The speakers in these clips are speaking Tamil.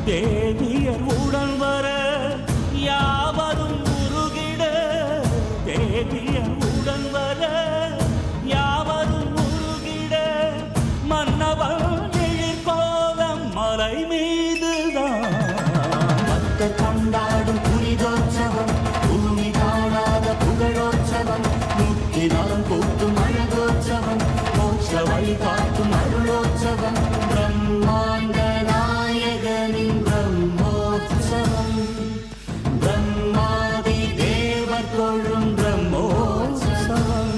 தேவியர் உடன் வர யாவரும் உருகிட, தேவியர் உடன் வர யாவரும் உருகிட, மன்னவன் எழிற்கோலம் மலை மீதுதான் பக்தர் கொண்டாடும் புனிதோற்சவம், பூமி காணாத புகழோற்சவம், முக்திநாதம் கூட்டும் அழகோற்சவம், மோட்ச வழி காட்டும் அருளோற்சவம், பிரம்மாண்ட நாயகனின் பிரம்மோற்சவம், பிரம்மாதி தேவர் தொழும் பிரம்மோற்சவம்.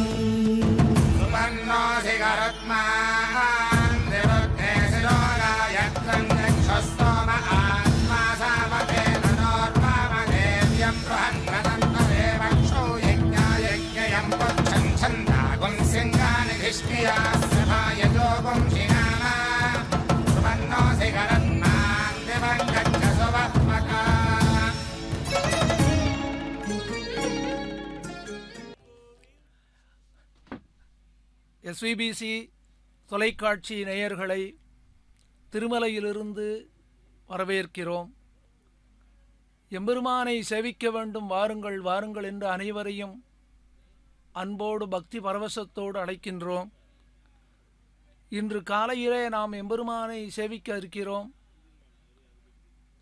எஸ்விபிசி தொலைக்காட்சி நேயர்களை திருமலையிலிருந்து வரவேற்கிறோம். எம்பெருமானை சேவிக்க வேண்டும், வாருங்கள் வாருங்கள் என்று அனைவரையும் அன்போடு பக்தி பரவசத்தோடு அழைக்கின்றோம். இன்று காலையிலே நாம் எம்பெருமானை சேவிக்க இருக்கிறோம்.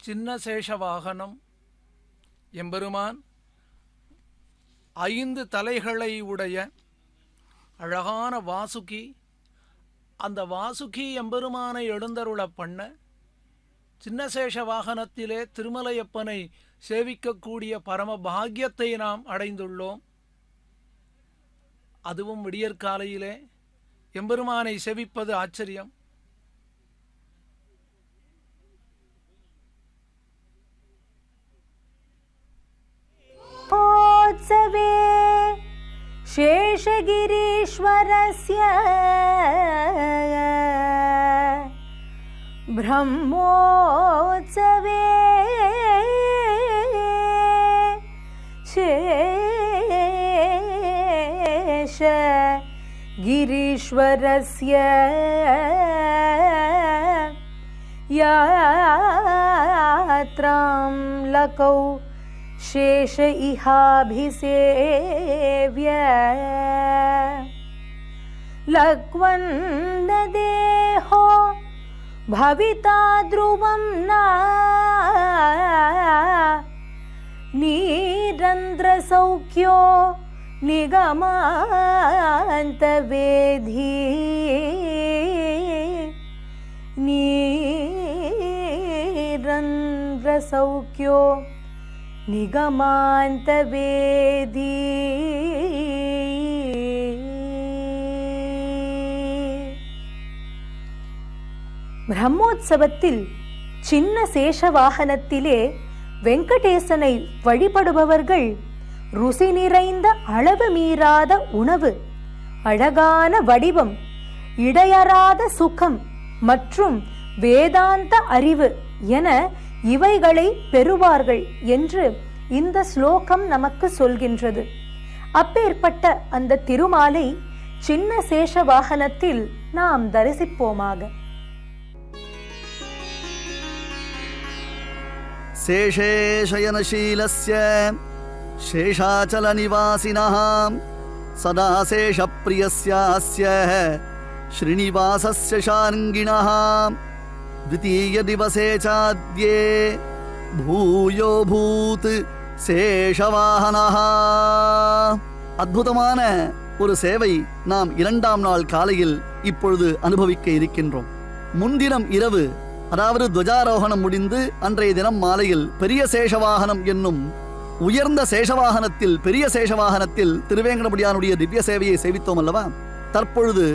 சின்ன சேஷ வாகனம் எம்பெருமான் 5 தலைகளை உடைய அழகான வாசுகி. அந்த வாசுகி எம்பெருமானை எழுந்தருள பண்ண சின்னசேஷ வாகனத்திலே திருமலையப்பனை சேவிக்கக்கூடிய பரம பாக்கியத்தை நாம் அடைந்துள்ளோம். அதுவும் விடியற்காலையிலே எம்பெருமானை சேவிப்பது ஆச்சரியம். शेषगिरीश्वरस्य ब्रह्मोत्सवे शेषगिरीश्वरस्य यात्रां लकौ शेष इहाभिसेव्य लक्वन्नदेहो भविता ध्रुवं न नीरन्द्रसौख्यो निगमान्तवेधी नीरन्द्रसौख्यो நிகமாந்தவேதி. பிரம்மோற்சவத்தில் சின்ன சேஷ வாகனத்திலே வெங்கடேசனை வழிபடுபவர்கள் ருசி நிறைந்த அளவு மீறாத உணவு, அழகான வடிவம், இடையறாத சுகம் மற்றும் வேதாந்த அறிவு என இவைகளை பெறுவார்கள் என்று இந்த ஸ்லோகம் நமக்கு சொல்கின்றது. அப்பேற்பட்ட அந்த திருமாலை சின்ன சேஷ வாகனத்தில் நாம் தரிசிப்போமாக. சேஷே சயனசீலஸ்ய சேஷாச்சல நிவாசினः சதா சேஷப்ரியஸ்யாஸ்ய ஸ்ரீனிவாசஸ்ய ஷார்ங்கிணः द्वितीय दिवसे चाद्ये भूयो भूत சேஷவாகனஹ. அற்புதமான ஒரு சேவை நாம் 2ஆம் நாள் காலையில் இப்பொழுது அனுபவிக்க இருக்கின்றோம். முன்தினம் இரவு, அதாவது துவஜாரோகணம் முடிந்து அன்றைய தினம் மாலையில் பெரிய சேஷவாகனம் என்னும் உயர்ந்த சேஷவாகனத்தில், பெரிய சேஷவாகனத்தில் திருவேங்கடமுடியானுடைய திவ்ய சேவையை சேவித்தோம் அல்லவா? தற்பொழுது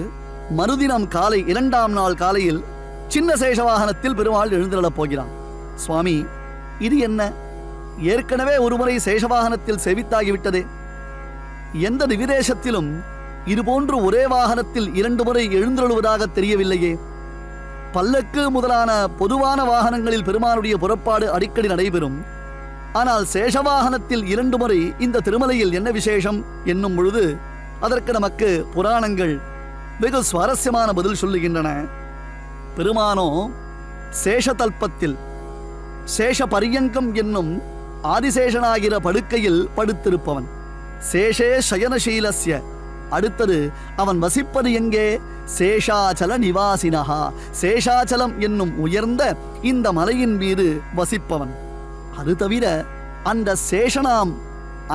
மறுதினம் காலை 2ஆம் நாள் காலையில் சின்ன சேஷவாகனத்தில் பெருமாள் எழுந்தருளப் போகிறான். சுவாமி, இது என்ன? ஏற்கனவே ஒருமுறை சேஷவாகனத்தில் சேவித்தாகிவிட்டதே. எந்த திவிதேசத்திலும் இதுபோன்று ஒரே வாகனத்தில் 2 முறை எழுந்தருளுவதாக தெரியவில்லையே. பல்லக்கு முதலான பொதுவான வாகனங்களில் பெருமானுடைய புறப்பாடு அடிக்கடி நடைபெறும். ஆனால் சேஷவாகனத்தில் 2 முறை இந்த திருமலையில் என்ன விசேஷம் என்னும் பொழுது அதற்கு நமக்கு புராணங்கள் வெகு சுவாரஸ்யமான பதில் சொல்லுகின்றன. பெருமானோ சேஷதல்பத்தில், சேஷ பரியங்கம் என்னும் ஆதிசேஷனாகிற படுக்கையில் படுத்திருப்பவன். சேஷே சயனசீலஸ்ய, அடுத்தது அவன் வசிப்பது எங்கே? சேஷாச்சல நிவாசினஹா, சேஷாச்சலம் என்னும் உயர்ந்த இந்த மலையின் மீது வசிப்பவன். அது தவிர அந்த சேஷனாம்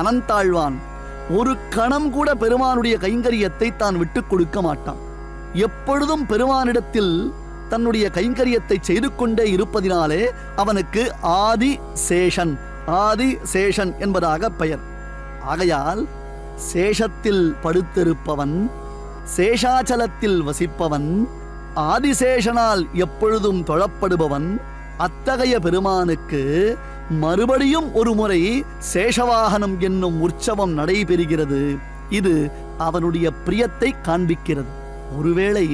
அனந்தாழ்வான் ஒரு கணம் கூட பெருமானுடைய கைங்கரியத்தை தான் விட்டுக் கொடுக்க மாட்டான். எப்பொழுதும் பெருமானிடத்தில் தன்னுடைய கைங்கரியத்தை செய்து கொண்டே இருப்பதினாலே அவனுக்கு ஆதி சேஷன், ஆதி சேஷன் என்பதாக பெயர். ஆகையால் சேஷத்தில் படுத்திருப்பவன், சேஷாச்சலத்தில் வசிப்பவன், ஆதிசேஷனால் எப்பொழுதும் தொழப்படுபவன், அத்தகைய பெருமானுக்கு மறுபடியும் ஒரு முறை சேஷவாகனம் என்னும் உற்சவம் நடைபெறுகிறது. இது அவனுடைய பிரியத்தை காண்பிக்கிறது. ஒருவேளை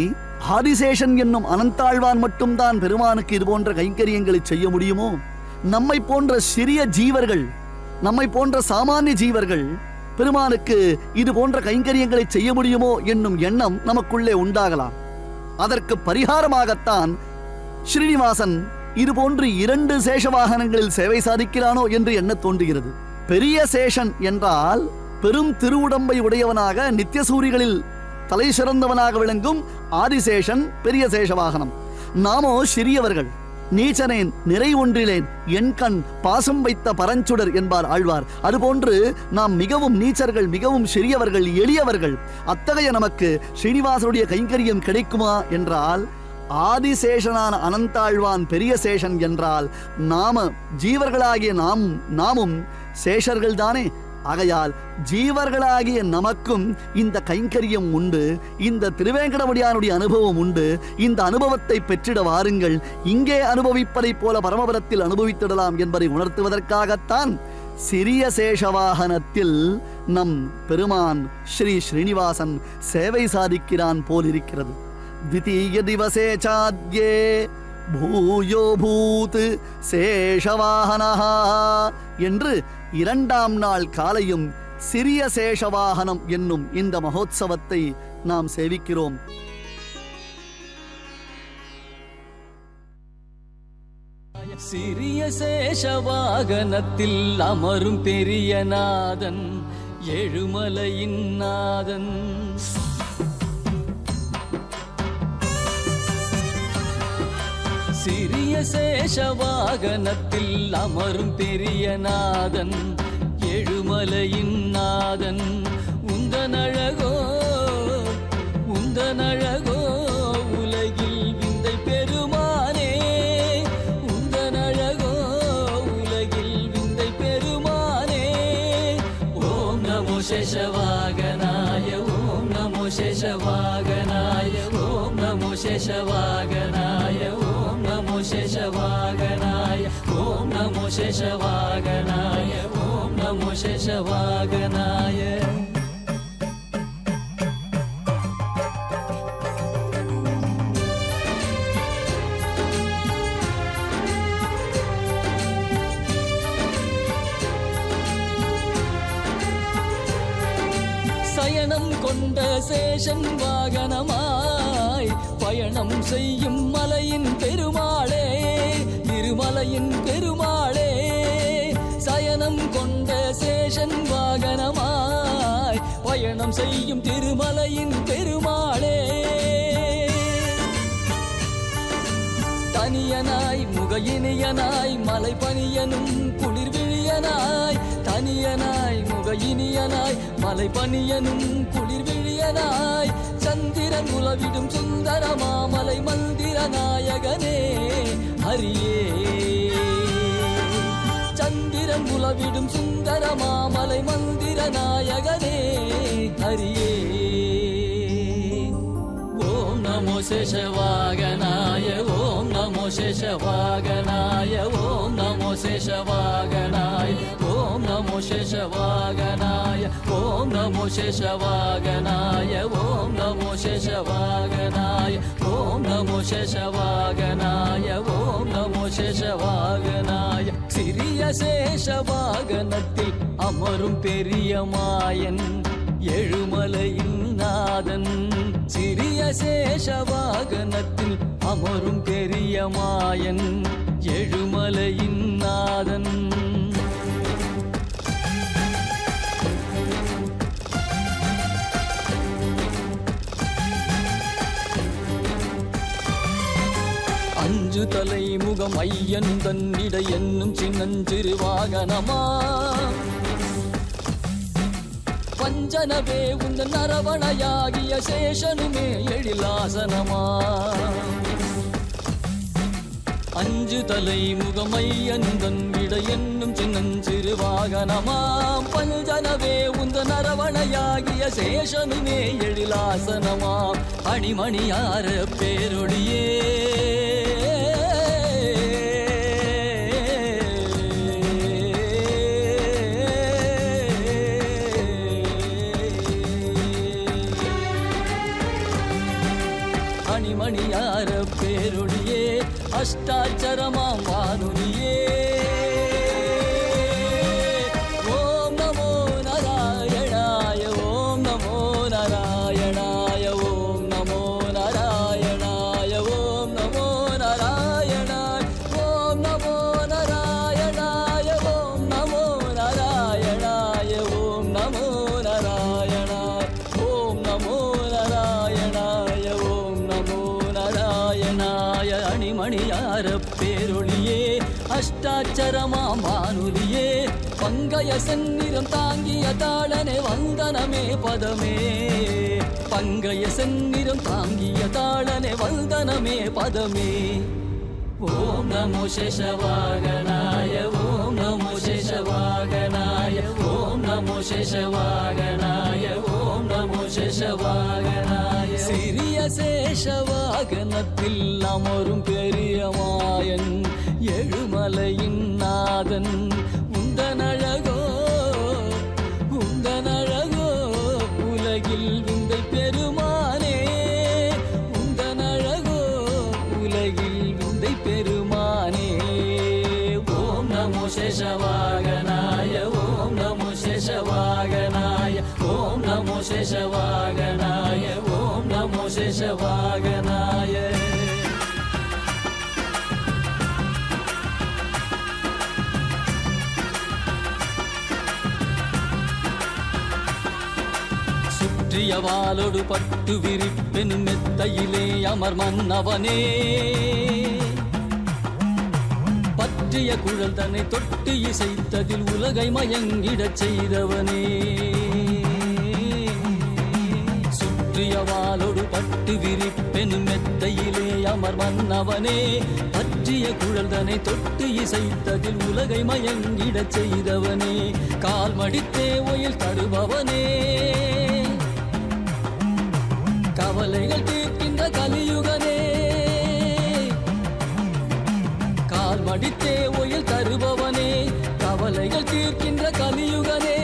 ஆதிசேஷன் என்னும் அனந்தாழ்வான் மட்டும்தான் பெருமானுக்கு இது போன்ற கைங்கரியங்களை செய்ய முடியுமோ? நம்மை போன்ற சிறிய ஜீவர்கள், நம்மை போன்ற சாமானிய ஜீவர்கள் பெருமானுக்கு இது போன்ற கைங்கரியங்களை செய்ய முடியுமோ என்னும் எண்ணம் நமக்குள்ளே உண்டாகலாம். அதற்கு பரிகாரமாகத்தான் ஸ்ரீனிவாசன் இதுபோன்று 2 சேஷ வாகனங்களில் சேவை சாதிக்கிறானோ என்று எண்ண தோன்றுகிறது. பெரிய சேஷன் என்றால் பெரும் திருவுடம்பை உடையவனாக நித்தியசூரிகளில் தலை சிறந்தவனாக விளங்கும் ஆதிசேஷன் பெரிய சேஷ வாகனம். நாமோ சிறியவர்கள். நீச்சனேன் நிறை ஒன்றிலேன் என் கண் பாசம் வைத்த பரஞ்சுடர் என்பார் ஆழ்வார். அதுபோன்று நாம் மிகவும் நீச்சர்கள், மிகவும் சிறியவர்கள், எளியவர்கள். அத்தகைய நமக்கு ஸ்ரீனிவாசனுடைய கைங்கரியம் கிடைக்குமா என்றால், ஆதிசேஷனான அனந்தாழ்வான் பெரிய சேஷன் என்றால் நாம ஜீவர்களாகிய நாமும் சேஷர்கள் தானே. ஆகையால் ஜீவர்களாகிய நமக்கும் இந்த கைங்கரியம் உண்டு, இந்த திருவேங்கடமுடியானுடைய அனுபவம் உண்டு. இந்த அனுபவத்தை பெற்றிட வாருங்கள், இங்கே அனுபவிப்பதைப் போல பரமபதத்தில் அனுபவித்திடலாம் என்பதை உணர்த்துவதற்காகத்தான் சிறிய சேஷவாகனத்தில் நம் பெருமான் ஸ்ரீ ஸ்ரீனிவாசன் சேவை சாதிக்கிறான் போலிருக்கிறது. द्वितीय दिवसे चाद्ये भूयो भूत சேஷவாகனஹ என்று 2ஆம் நாள் காலையும் சிறிய சேஷவாகனம் என்னும் இந்த மகோத்சவத்தை நாம் சேவிக்கிறோம். சிறிய சேஷவாகனத்தில் அமரும் பெரிய நாதன், ஏழுமலையின் நாதன். சிறிய சேஷவாகனத்தில் அமரும் பெரிய நாதன், ஏழுமலையின் நாதன். உந்தனழகோ உந்தனழகோ உலகில் விந்தை பெருமானே, உந்தனழகோ உலகில் விந்தை பெருமானே. ஓம் நமோ சேஷவாகனாய, ஓம் நமோ சேஷவாகனாய, ஓம் நமோ சேஷவாகனாய, ஓம் நமோ சேஷவாகனாய, ஓம் நமோ சேஷவாகனாய, ஓம் நமோ சேஷவாகனாய. சயனம் கொண்ட சேஷன் வாகனமாய் பயணம் செய்யும் மலையின் பெருமாளே, திருமலையின் பெருமாளே. சயனம் கொண்ட சேஷன் வாகனமாய் பயணம் செய்யும் திருமலையின் பெருமாளே. தனியனாய் முகையினியனாய் மலை பனியனும் குளிர் விழியனாய், தனியனாய் முகையினியனாய் மலை பனியனும் குளிர் விழியனாய். சந்திரன் உலவிடும் சுந்தர மாமலை மந்திர நாயகனே ஹரியே, சந்திரன் உலவிடும் சுந்தர மாமலை மந்திர நாயகனே ஹரியே. ஓம் நமோ சேஷவாகனாய, ஓம் நமோ சேஷவாகனாய, ஓம் நமோ சேஷவாகனாய, ஓம் நமோ சேஷவாகனாய, ஓம் நமோ சேஷவாகனாய, ஓம் நமோ சேஷவாகனாய, ஓம் நமோ சேஷவாகனாய, ஓம் நமோ சேஷவாகனாய. சிறிய சேஷவாகனத்தில் அமரும் பெரிய மாயன், ஏழுமலையின் நாதன். சிறிய சேஷவாகனத்தில் அமரும் பெரிய மாயன், ஏழுமலையின் முகம் ஐயன் தன்னிட என்னும் சின்னஞ்சிறு வாகனமா பஞ்சனவே உந்தன் அரவணையாகிய சேஷனுமே எழிலாசனமா அஞ்சு தலை முகமையன் தன்னிட என்னும் சின்னஞ்சிறு வாகனமாம் பஞ்சனவே உந்தன் அரவணையாகிய சேஷனுமே எழிலாசனமாம் அணிமணியார பேரொழியே அணிமணியார பேரொழியே அஷ்டாட்சரமாம் வானொலியே ஓம் நமோ நாராயணாய ஓம் நமோ நாராயணாய ஓம் நமோ நாராயணாய ஓம் நமோ நாராயணாய ஓம் நமோ நாராயணாய ஓம் நமோ நாராயணாய ஓம் நமோ நாராயணாய ஓம் நமோ நாராயணாய ஓம் நமோ நாராயணாய அணிமணியார பேரொழியே அஷ்டாட்சரமாம் வானொலியே பங்கய செந்நிறம் தாங்கிய தாளனே வந்தனமே பதமே பங்கய செந்நிறம் தாங்கிய தாளனே வந்தனமே பதமே ஓம் நமோ சேஷவாகனாய ஓம் நமோ சேஷவாகனாய ஓம் நமோ சேஷவாகனாய ஓம் நமோ சேஷவாகனாய சிறிய சேஷவாகனத்தில் அமரும் பெரிய மாயன் எழுமலையின் நாதன் உந்தனழகோ உந்தனழகோ உலகில் விந்தை பெருமானே உந்தனழகோ உலகில் விந்தை பெருமானே ஓம் நமோ சேஷவாகனாய ஓம் நமோ சேஷவாகனாய ஓம் நமோ சேஷவாகனாய ஓம் நமோ சேஷவாகனாய சுற்றியவாலோடு பட்டு விரிப்பெனும் மெத்தையிலே அமர் மன்னவனே பற்றிய குழல் தன்னை தொட்டு இசைத்ததில் உலகை மயங்கிடச் செய்தவனே சுற்றியவாலோடு பட்டு விரிப்பெனும் மெத்தையிலே அமர் மன்னவனே பற்றிய குழல் தன்னை தொட்டு இசைத்ததில் உலகை மயங்கிடச் செய்தவனே கால் மடித்தே ஒயில் தருபவனே கவலைகள் தீர்க்கின்ற கலியுகனே கால் மடித்தே ஒயில் தருபவனே கவலைகள் தீர்க்கின்ற கலியுகனே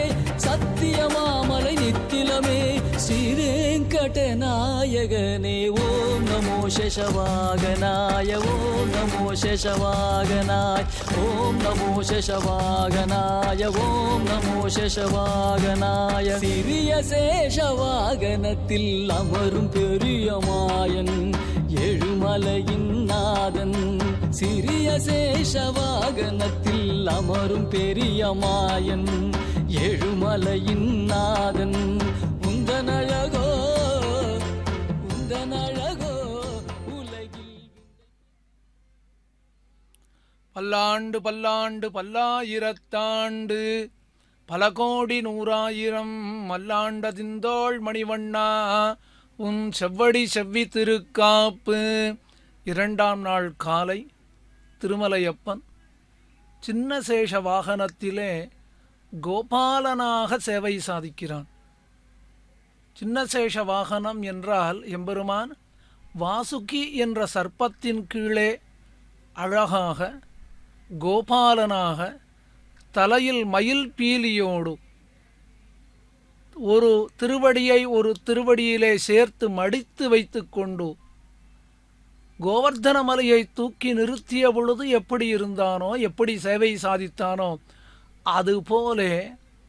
சத்தியமாமலை நித்திலமே ஸ்ரீவேங்கட நாயகனே ஓம் நமோ சேஷவாகனாய ஓம் நமோ சேஷவாகனாய ஓம் நமோ சேஷவாகனாய ஓம் நமோ சேஷவாகனாய சிறிய சேஷவாகனத்தில் அமரும் பெரிய மாயன் எழுமலையின் நாதன் சிறிய சேஷவாகனத்தில் அமரும் பெரிய மாயன் எழுமலையின் நாதன் உந்தனழகோ உந்தனழகோ உலகில் பல்லாண்டு பல்லாண்டு பல்லாயிரத்தாண்டு பல கோடி நூறாயிரம் மல்லாண்டதிந்தோள் மணிவண்ணா உன் செவ்வடி செவ்வி திருக்காப்பு. 2ஆம் நாள் காலை திருமலையப்பன் சின்ன சேஷ வாகனத்திலே கோபாலனாக சேவை சாதிக்கிறான். சின்ன சேஷ வாகனம் என்றால் எம்பெருமான் வாசுகி என்ற சர்ப்பத்தின் கீழே அழகாக கோபாலனாக தலையில் மயில் பீலியோடு ஒரு திருவடியை ஒரு திருவடியிலே சேர்த்து மடித்து வைத்து கொண்டு கோவர்தன மலையை தூக்கி நிறுத்திய பொழுது எப்படி இருந்தானோ, எப்படி சேவை சாதித்தானோ, அதுபோலே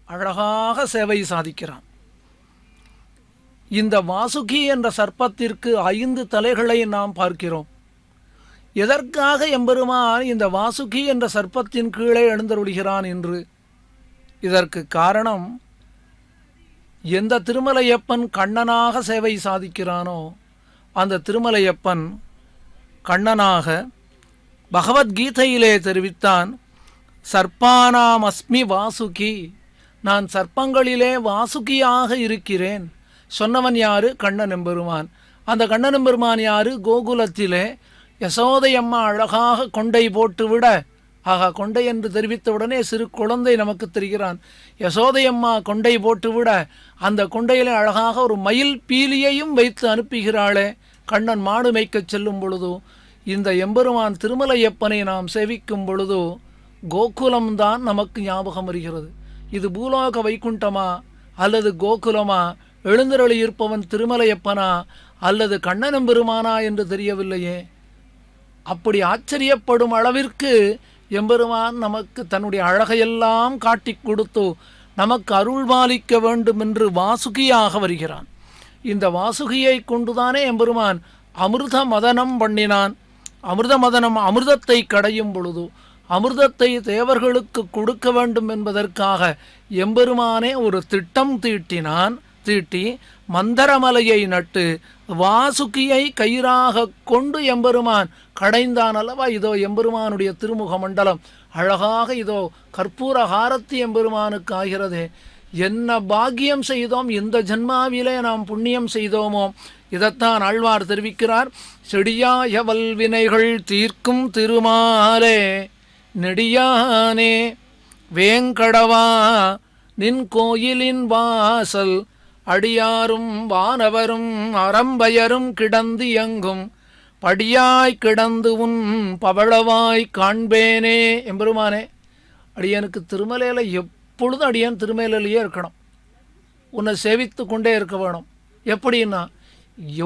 அழகாக சேவை சாதிக்கிறான். இந்த வாசுகி என்ற சர்ப்பத்திற்கு 5 தலைகளை நாம் பார்க்கிறோம். எதற்காக எம்பெருமான் இந்த வாசுகி என்ற சர்ப்பத்தின் கீழே எழுந்தருளுகிறான் என்று? இதற்கு காரணம், எந்த திருமலையப்பன் கண்ணனாக சேவை சாதிக்கிறானோ அந்த திருமலையப்பன் கண்ணனாக பகவத்கீதையிலே தெரிவித்தான், சர்ப்பானாம் அஸ்மி வாசுகி, நான் சர்ப்பங்களிலே வாசுகியாக இருக்கிறேன். சொன்னவன் யாரு? கண்ணன் எம்பெருமான். அந்த கண்ணன் எம்பெருமான் யாரு? கோகுலத்திலே யசோதையம்மா அழகாக கொண்டை போட்டு விட, ஆகா, கொண்டை என்று தெரிவித்தவுடனே சிறு குழந்தை நமக்கு தெரிகிறான். யசோதையம்மா கொண்டை போட்டு விட அந்த கொண்டையிலே அழகாக ஒரு மயில் பீலியையும் வைத்து அனுப்புகிறாளே. கண்ணன் மாடு மேய்க்கச் செல்லும் பொழுது இந்த எம்பெருமான் திருமலையப்பனை நாம் சேவிக்கும் பொழுது கோகுலம்தான் நமக்கு ஞாபகம் வருகிறது. இது பூலோக வைகுண்டமா அல்லது கோகுலமா, எழுந்தருளி இருப்பவன் திருமலையப்பனா அல்லது கண்ணனெம்பெருமானா என்று தெரியவில்லையே. அப்படி ஆச்சரியப்படும் அளவிற்கு எம்பெருமான் நமக்கு தன்னுடைய அழகையெல்லாம் காட்டி கொடுத்து நமக்கு அருள்பாலிக்க வேண்டும் என்று வாசுகியாக வருகிறான். இந்த வாசுகியை கொண்டுதானே எம்பெருமான் அமிர்த மதனம் பண்ணினான். அமிர்த மதனம் அமிர்தத்தை கடையும் பொழுது அமிர்தத்தை தேவர்களுக்கு கொடுக்க வேண்டும் என்பதற்காக எம்பெருமானே ஒரு திட்டம் தீட்டி மந்தரமலையை நட்டு வாசுகியை கயிறாக கொண்டு எம்பெருமான் கடைந்தான் அல்லவா. இதோ எம்பெருமானுடைய திருமுக மண்டலம் அழகாக இதோ கற்பூர ஹாரத்தி எம்பெருமானுக்கு ஆகிறதே. என்ன பாக்கியம் செய்தோம், இந்த ஜன்மாவிலே நாம் புண்ணியம் செய்தோமோ. இதைத்தான் ஆழ்வார் தெரிவிக்கிறார். செடியாய வல்வினைகள் தீர்க்கும் திருமாலே நெடியானே வேங்கடவா நின் கோயிலின் வாசல் அடியாரும் வானவரும் அறம்பயரும் கிடந்து எங்கும் படியாய் கிடந்து உன் பவளவாய் காண்பேனே. எம்பெருமானே, அடியனுக்கு திருமலையில் எப்பொழுதும் அடியன் திருமலையிலேயே இருக்கணும், உன்னை சேவித்து கொண்டே இருக்க வேணும். எப்படின்னா,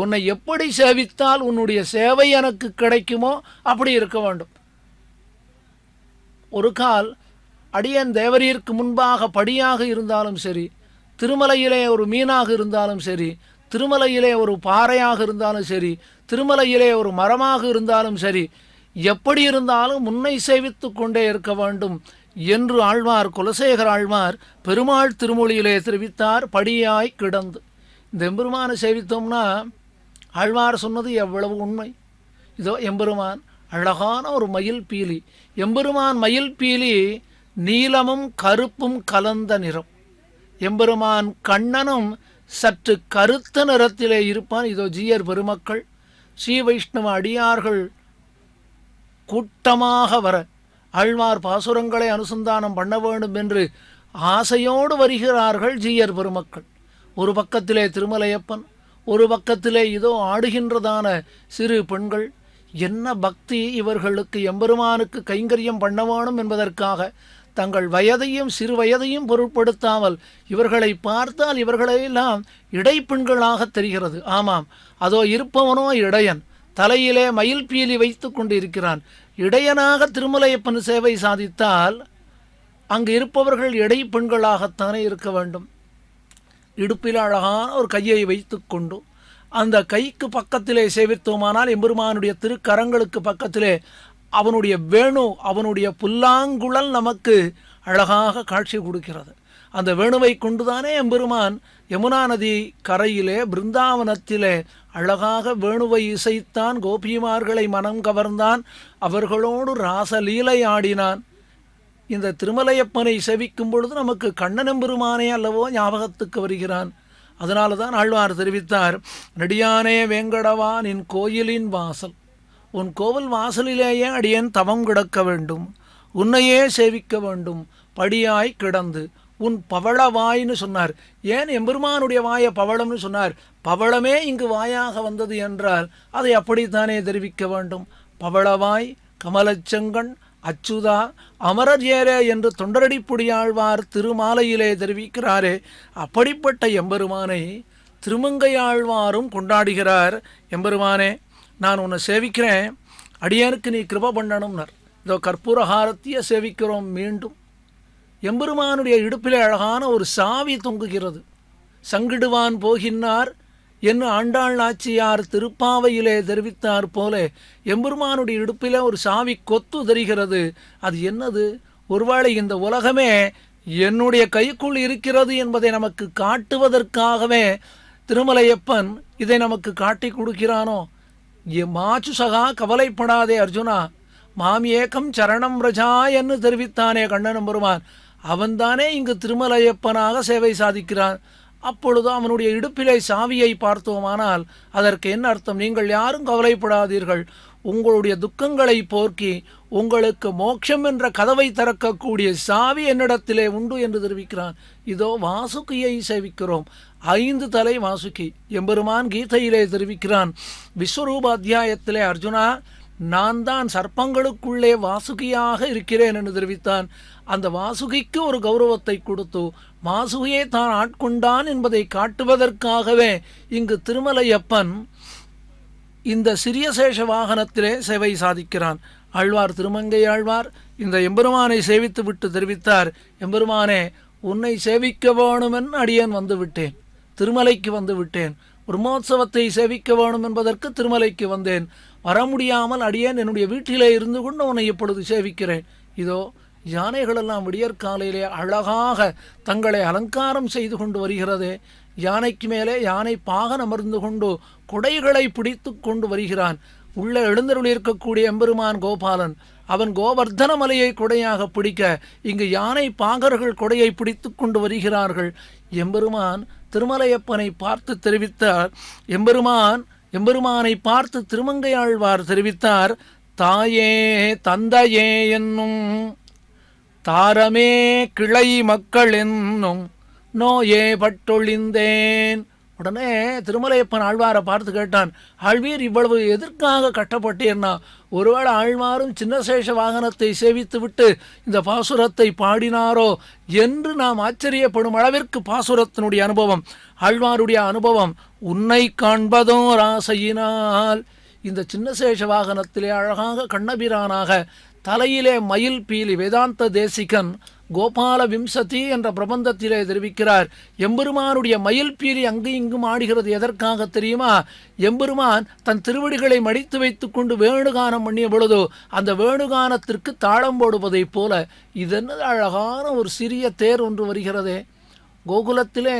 உன்னை எப்படி சேவித்தால் உன்னுடைய சேவை எனக்கு கிடைக்குமோ அப்படி இருக்க வேண்டும். ஒரு கால் அடியன் தேவரீருக்கு முன்பாக படியாக இருந்தாலும் சரி, திருமலையிலே ஒரு மீனாக இருந்தாலும் சரி, திருமலையிலே ஒரு பாறையாக இருந்தாலும் சரி, திருமலையிலே ஒரு மரமாக இருந்தாலும் சரி, எப்படி இருந்தாலும் முன்னை சேவித்து கொண்டே இருக்க வேண்டும் என்று ஆழ்வார் குலசேகர ஆழ்வார் பெருமாள் திருமொழியிலே தெரிவித்தார். படியாய் கிடந்து இந்த எம்பெருமானை சேவித்தோம்னா ஆழ்வார் சொன்னது எவ்வளவு உண்மை. இதோ எம்பெருமான் அழகான ஒரு மயில் பீலி. எம்பெருமான் மயில் பீலி நீலமும் கருப்பும் கலந்த நிறம். எம்பெருமான் கண்ணனும் சற்று கருத்த நிறத்திலே இருப்பான். இதோ ஜீயர் பெருமக்கள் ஸ்ரீ வைஷ்ணவ அடியார்கள் கூட்டமாக வர ஆழ்வார் பாசுரங்களை அனுசந்தானம் பண்ண வேண்டும் என்று ஆசையோடு வருகிறார்கள் ஜீயர் பெருமக்கள். ஒரு பக்கத்திலே திருமலையப்பன், ஒரு பக்கத்திலே இதோ ஆடுகின்றதான சிறு பெண்கள். என்ன பக்தி இவர்களுக்கு! எம்பெருமானுக்கு கைங்கரியம் பண்ண வேணும் என்பதற்காக தங்கள் வயதையும் சிறு வயதையும் பொருட்படுத்தாமல் இவர்களை பார்த்தால் இவர்களெல்லாம் இடைப்பெண்களாக தெரிகிறது. ஆமாம், அதோ இருப்பவனோ இடையன், தலையிலே மயில் பீலி வைத்து கொண்டு இருக்கிறான். இடையனாக திருமலையப்பன் சேவை சாதித்தால் அங்கு இருப்பவர்கள் இடைப்பெண்களாகத்தானே இருக்க வேண்டும். இடுப்பில் அழகான ஒரு கையை வைத்து கொண்டு அந்த கைக்கு பக்கத்திலே சேவித்தோமானால் எம்பெருமானுடைய திருக்கரங்களுக்கு பக்கத்திலே அவனுடைய வேணு, அவனுடைய புல்லாங்குழல் நமக்கு அழகாக காட்சி கொடுக்கிறது. அந்த வேணுவை கொண்டுதானே எம்பெருமான் யமுனா நதி கரையிலே பிருந்தாவனத்திலே அழகாக வேணுவை இசைத்தான், கோபிமார்களை மனம் கவர்ந்தான், அவர்களோடு ராசலீலை ஆடினான். இந்த திருமலையப்பனை சேவிக்கும் பொழுது நமக்கு கண்ணனெம்பெருமானே அல்லவோ ஞாபகத்துக்கு வருகிறான். அதனால தான் ஆழ்வார் தெரிவித்தார், நெடியானே வேங்கடவா நின் கோயிலின் வாசல், உன் கோவில் வாசலிலேயே அடியேன் தவம் கிடக்க வேண்டும், உன்னையே சேவிக்க வேண்டும், படியாய் கிடந்து உன் பவளவாய்னு சொன்னார். ஏன் எம்பெருமானுடைய வாயை பவளம்னு சொன்னார்? பவளமே இங்கு வாயாக வந்தது என்றால் அதை அப்படித்தானே தெரிவிக்க வேண்டும். பவளவாய், கமலச்செங்கண், அச்சுதா, அமரர் ஏரே என்று தொண்டரடிப்புடியாழ்வார் திருமாலையிலே தெரிவிக்கிறாரே, அப்படிப்பட்ட எம்பெருமானை திருமங்கையாழ்வாரும் கொண்டாடுகிறார். எம்பெருமானே, நான் உன்னை சேவிக்கிறேன், அடியானுக்கு நீ கிருப பண்ணணும்னார். இதோ கற்பூரஹாரத்திய சேவிக்கிறோம். மீண்டும் எம்பெருமானுடைய இடுப்பிலே அழகான ஒரு சாவி தொங்குகிறது. சங்கிடுவான் போகின்றார் என்று ஆண்டாள் நாச்சியார் திருப்பாவையிலே தெரிவித்தார் போல எம்பெருமானுடைய இடுப்பிலே ஒரு சாவி கொத்து தெரிகிறது. அது என்னது? ஒருவேளை இந்த உலகமே என்னுடைய கைக்குள் இருக்கிறது என்பதை நமக்கு காட்டுவதற்காகவே திருமலையப்பன் இதை நமக்கு காட்டி கொடுக்கிறானோ? மாச்சு சகா, கவலைப்படாதே அர்ஜுனா, மாம் ஏகம் சரணம் ரஜா என்று தெரிவித்தானே கண்ணன் பெருமான், அவன்தானே இங்கு திருமலையப்பனாக சேவை சாதிக்கிறான். அப்பொழுது அவனுடைய இடுப்பிலே சாவியை பார்த்தோமானால் அதற்கு என்ன அர்த்தம்? நீங்கள் யாரும் கவலைப்படாதீர்கள், உங்களுடைய துக்கங்களை போக்கி உங்களுக்கு மோட்சம் என்ற கதவை திறக்கக்கூடிய சாவி என்னிடத்திலே உண்டு என்று தெரிவிக்கிறான். இதோ வாசுகியை சேவிக்கிறோம். 5 தலை வாசுகி. எம்பெருமான் கீதையிலே தெரிவிக்கிறான், விஸ்வரூப அத்தியாயத்திலே, அர்ஜுனா, நான் தான் சர்ப்பங்களுக்குள்ளே வாசுகியாக இருக்கிறேன் என்று தெரிவித்தான். அந்த வாசுகிக்கு ஒரு கௌரவத்தை கொடுத்து வாசுகியை தான் ஆட்கொண்டான் என்பதை காட்டுவதற்காகவே இங்கு திருமலையப்பன் இந்த சிறிய சேஷ வாகனத்திலே சேவை சாதிக்கிறான். ஆழ்வார், திருமங்கை ஆழ்வார் இந்த எம்பெருமானை சேவித்து விட்டு தெரிவித்தார், எம்பெருமானே, உன்னை சேவிக்க வேணுமென் அடியேன் வந்து விட்டேன், திருமலைக்கு வந்து விட்டேன். பிரம்மோற்சவத்தை சேவிக்க வேணும் என்பதற்கு திருமலைக்கு வந்தேன். வர முடியாமல் அடியேன் என்னுடைய வீட்டிலே இருந்து கொண்டு உன்னை இப்பொழுது சேவிக்கிறேன். இதோ யானைகளெல்லாம் விடியற்காலையிலே அழகாக தங்களை அலங்காரம் செய்து கொண்டு வருகிறதே. யானைக்கு மேலே யானை பாகன் அமர்ந்து கொண்டு குடைகளை பிடித்து கொண்டு வருகிறான். உள்ளே எழுந்தருளியிருக்கக்கூடிய எம்பெருமான் கோபாலன், அவன் கோவர்தன மலையை கொடையாக பிடிக்க இங்கு யானை பாகர்கள் கொடையை பிடித்து கொண்டு வருகிறார்கள். எம்பெருமான் திருமலையப்பனை பார்த்து தெரிவித்தார், எம்பெருமானை பார்த்து திருமங்கையாழ்வார் தெரிவித்தார், தாயே தந்தையே என்னும் தாரமே கிளை மக்கள் என்னும் நோயே பட்டொழிந்தேன். உடனே திருமலையப்பன் ஆழ்வாரை பார்த்து கேட்டான், ஆழ்வீர் இவ்வளவு எதற்காக கட்டப்பட்டேன்னா? ஒருவேளை ஆழ்வாரும் சின்னசேஷ வாகனத்தை சேவித்து விட்டு இந்த பாசுரத்தை பாடினாரோ என்று நாம் ஆச்சரியப்படும் அளவிற்கு பாசுரத்தினுடைய அனுபவம், ஆழ்வாருடைய அனுபவம். உன்னை காண்பதோ ராசையினால். இந்த சின்னசேஷ வாகனத்திலே அழகாக கண்ணபிரானாக தலையிலே மயில் பீலி வேதாந்த தேசிகன் கோபால விம்சதி என்ற பிரபந்தத்திலே தெரிவிக்கிறார். எம்பெருமானுடைய மயில் பீலி அங்கு இங்கும் ஆடுகிறது. எதற்காக தெரியுமா? எம்பெருமான் தன் திருவடிகளை மடித்து வைத்து கொண்டு வேணுகானம் பண்ணிய பொழுதோ அந்த வேணுகானத்திற்கு தாளம் போடுவதைப் போல இதென்னது அழகான ஒரு சிறிய தேர் ஒன்று வருகிறதே. கோகுலத்திலே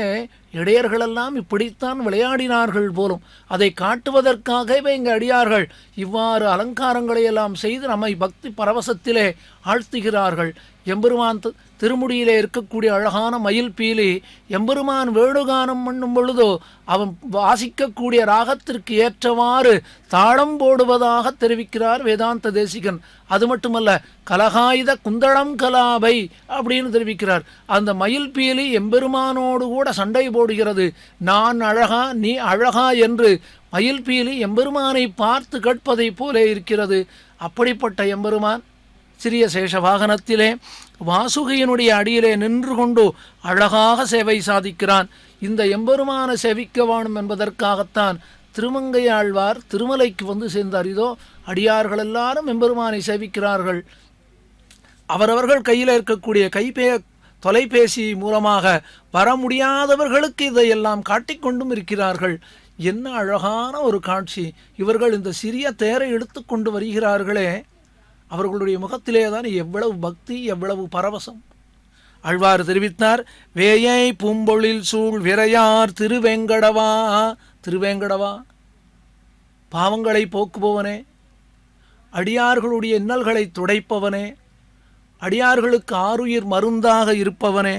இடையர்களெல்லாம் இப்படித்தான் விளையாடினார்கள் போலும். அதை காட்டுவதற்காகவே இங்கு அடியார்கள் இவ்வாறு அலங்காரங்களை எல்லாம் செய்து நம்மை பக்தி பரவசத்திலே ஆழ்த்துகிறார்கள். எம்பெருமான் திருமுடியிலே இருக்கக்கூடிய அழகான மயில் பீலி எம்பெருமான் வேணுகானம் பண்ணும் பொழுதோ அவன் வாசிக்கக்கூடிய ராகத்திற்கு ஏற்றவாறு தாளம் போடுவதாக தெரிவிக்கிறார் வேதாந்த தேசிகன். அது மட்டுமல்ல, கலகாயுத குந்தளம் கலாபை அப்படின்னு தெரிவிக்கிறார். அந்த மயில் பீலி எம்பெருமானோடு கூட சண்டை போடுகிறது. நான் அழகா நீ அழகா என்று மயில் பீலி எம்பெருமானை பார்த்து கேட்பதை போலே இருக்கிறது. அப்படிப்பட்ட எம்பெருமான் சிறிய சேஷ வாகனத்திலே வாசுகியினுடைய அடியிலே நின்று கொண்டு அழகாக சேவை சாதிக்கிறான். இந்த எம்பெருமான சேவிக்க வேணும் என்பதற்காகத்தான் திருமங்கையாழ்வார் திருமலைக்கு வந்து சேர்ந்தார். இதோ அடியார்கள் எல்லாரும் எம்பெருமானை சேவிக்கிறார்கள். அவரவர்கள் கையில் இருக்கக்கூடிய தொலைபேசி மூலமாக வர முடியாதவர்களுக்கு இதையெல்லாம் காட்டிக்கொண்டும் இருக்கிறார்கள். என்ன அழகான ஒரு காட்சி! இவர்கள் இந்த சிறிய தேரை எடுத்து கொண்டு வருகிறார்களே, அவர்களுடைய முகத்திலே தான் எவ்வளவு பக்தி, எவ்வளவு பரவசம்! ஆழ்வார் தெரிவித்தார், வேயை பூம்பொழில் சூழ் விரையார் திருவேங்கடவா. திருவேங்கடவா, பாவங்களை போக்குபவனே, அடியார்களுடைய இன்னல்களை துடைப்பவனே, அடியார்களுக்கு ஆருயிர் மருந்தாக இருப்பவனே,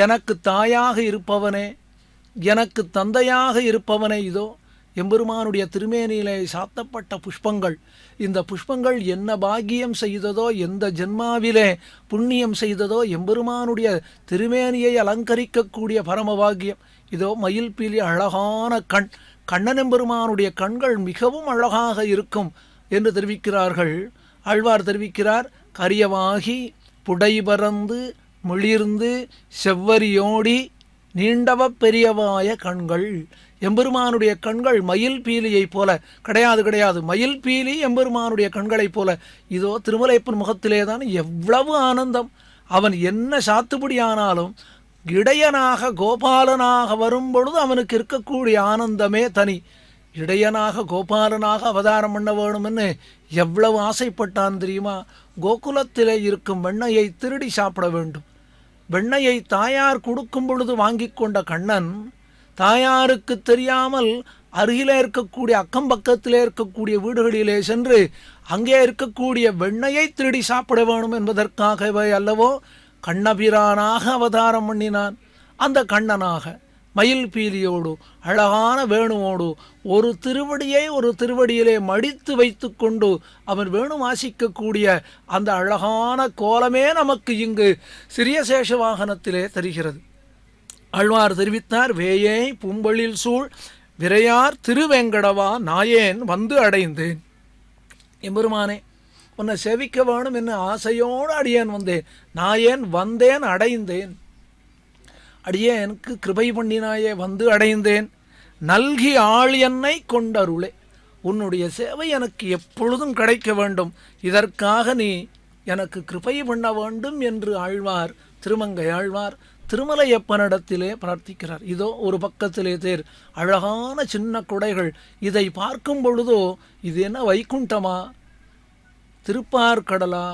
எனக்கு தாயாக இருப்பவனே, எனக்கு தந்தையாக இருப்பவனே. இதோ எம்பெருமானுடைய திருமேனியிலே சாத்தப்பட்ட புஷ்பங்கள், இந்த புஷ்பங்கள் என்ன பாக்கியம் செய்ததோ, எந்த ஜென்மாவிலே புண்ணியம் செய்ததோ, எம்பெருமானுடைய திருமேனியை அலங்கரிக்கக்கூடிய பரம பாக்கியம். இதோ மயில் பீலி அழகான கண்ணன் எம்பெருமானுடைய கண்கள் மிகவும் அழகாக இருக்கும் என்று தெரிவிக்கிறார்கள். ஆழ்வார் தெரிவிக்கிறார், கரியவாகி புடைபறந்து மிளிர்ந்து செவ்வரியோடி நீண்டவ பெரியவாய கண்கள். எம்பெருமானுடைய கண்கள் மயில் பீலியை போல கிடையாது, மயில் பீலி எம்பெருமானுடைய கண்களைப் போல. இதோ திருமலைப்பன் முகத்திலே தான் எவ்வளவு ஆனந்தம்! அவன் என்ன சாத்துபடியானாலும் இடையனாக கோபாலனாக வரும் பொழுது அவனுக்கு இருக்கக்கூடிய ஆனந்தமே தனி. இடையனாக கோபாலனாக அவதாரம் பண்ண வேணும்னு எவ்வளவு ஆசைப்பட்டான் தெரியுமா? கோகுலத்திலே இருக்கும் வெண்ணையை திருடி சாப்பிட வேண்டும். வெண்ணையை தாயார் கொடுக்கும் பொழுது வாங்கி கொண்ட கண்ணன் தாயாருக்கு தெரியாமல் அருகிலே இருக்கக்கூடிய அக்கம் பக்கத்திலே இருக்கக்கூடிய வீடுகளிலே சென்று அங்கே இருக்கக்கூடிய வெண்ணையை திருடி சாப்பிட வேணும் என்பதற்காகவே அல்லவோ கண்ணபிரானாக அவதாரம் பண்ணினான். அந்த கண்ணனாக மயில் பீலியோடு அழகான வேணுவோடு ஒரு திருவடியிலே மடித்து வைத்து கொண்டு அவன் வேணு வாசிக்கக்கூடிய அந்த அழகான கோலமே நமக்கு இங்கு சிறிய சேஷ வாகனத்திலே தெரிகிறது. ஆழ்வார் தெரிவித்தார், வேயை பூம்பொழில் சூழ் விரையார் திருவேங்கடவா நாயேன் வந்து அடைந்தேன். எம்பெருமானே, உன்னை செவிக்க வேணும் என்ன ஆசையோடு அடியேன் வந்தேன். நாயேன் வந்தேன் அடைந்தேன். அடியேனுக்கு கிருபை பண்ணினாயே வந்து அடைந்தேன். நல்கி ஆள் என்னை கொண்டருளே. உன்னுடைய சேவை எனக்கு எப்பொழுதும் கிடைக்க வேண்டும். இதற்காக நீ எனக்கு கிருபை பண்ண வேண்டும் என்று ஆழ்வார், திருமங்கை ஆழ்வார் திருமலையப்பனிடத்திலே பிரார்த்திக்கிறார். இதோ ஒரு பக்கத்திலே தேர், அழகான சின்ன குடைகள். இதை பார்க்கும் பொழுதோ இது என்ன வைகுண்டமா, திருப்பார்கடலா,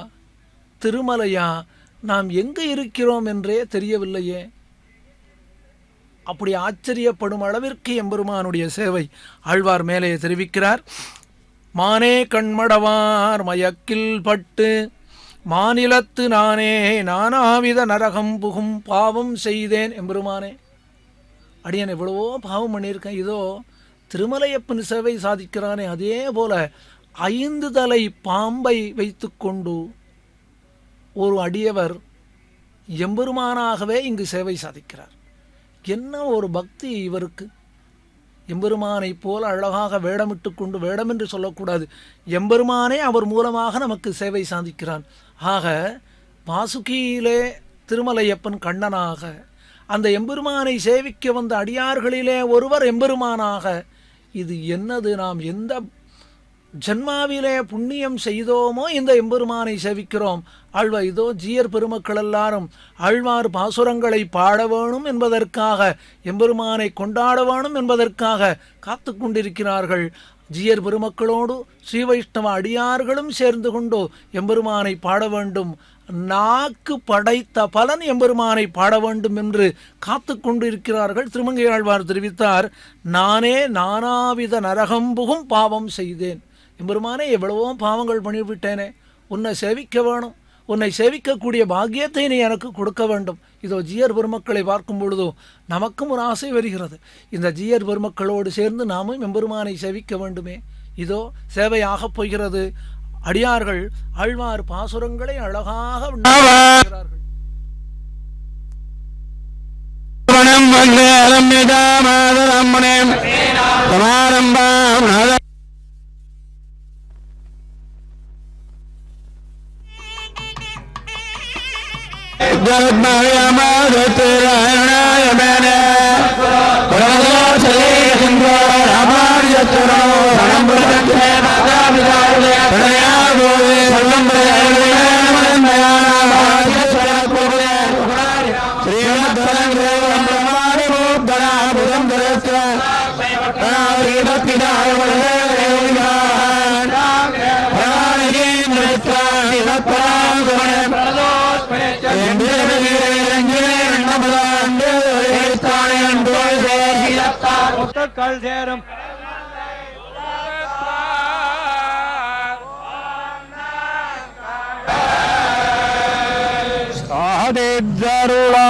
திருமலையா, நாம் எங்கே இருக்கிறோம் என்றே தெரியவில்லையே. அப்படி ஆச்சரியப்படும் அளவிற்கு எம்பெருமானுடைய சேவை ஆழ்வார் மேலே தெரிவிக்கிறார். மானே கண்மடவார் மயக்கில் பட்டு மாநிலத்து நானே நானாவித நரகம் புகும் பாவம் செய்தேன். எம்பெருமானே, அடியன் எவ்வளவோ பாவம் பண்ணியிருக்கேன். இதோ திருமலையப்பன் சேவை சாதிக்கிறானே, அதே போல 5 தலை பாம்பை வைத்து கொண்டு ஒரு அடியவர் எம்பெருமானாகவே இங்கு சேவை சாதிக்கிறார். என்ன ஒரு பக்தி இவருக்கு! எம்பெருமானை போல அழகாக வேடமிட்டு கொண்டு, வேடம் என்று சொல்லக்கூடாது, எம்பெருமானே அவர் மூலமாக நமக்கு சேவை சாதிக்கிறான். ஆக வாசுகியிலே திருமலையப்பன் கண்ணனாக, அந்த எம்பெருமானை சேவிக்க வந்த அடியார்களிலே ஒருவர் எம்பெருமானாக. இது என்னது? நாம் எந்த ஜன்மாவிலே புண்ணியம் செய்தோமோ இந்த எம்பெருமானை சேவிக்கிறோம். ஆழ்வார் இதோ ஜீயர் பெருமக்கள் எல்லாரும் ஆழ்வார் பாசுரங்களை பாட வேணும் என்பதற்காக, எம்பெருமானை கொண்டாட வேணும் என்பதற்காக காத்து கொண்டிருக்கிறார்கள். ஜீயர் பெருமக்களோடு ஸ்ரீ வைஷ்ணவ அடியார்களும் சேர்ந்து கொண்டு எம்பெருமானை பாட வேண்டும். நாக்கு படைத்த பலன் எம்பெருமானை பாட வேண்டும் என்று காத்து கொண்டிருக்கிறார்கள். திருமங்கை ஆழ்வார் தெரிவித்தார், நானே நானாவித நரகம்புகும் பாவம் செய்தேன். எம்பெருமானே, எவ்வளவோ பாவங்கள் பண்ணிவிட்டேனே, உன்னை சேவிக்க வேணும், உன்னை சேவிக்கக்கூடிய பாக்கியத்தை நீ எனக்கு கொடுக்க வேண்டும். இதோ ஜீயர் பெருமக்களை பார்க்கும் பொழுதோ நமக்கும் ஒரு ஆசை வருகிறது. இந்த ஜீயர் பெருமக்களோடு சேர்ந்து நாமும் எம்பெருமானை சேவிக்க வேண்டுமே. இதோ சேவையாகப் போகிறது. அடியார்கள் ஆழ்வார் பாசுரங்களை அழகாக விண்ணப்பிக்கிறார்கள். கல் சேரும் சாதித்தருளா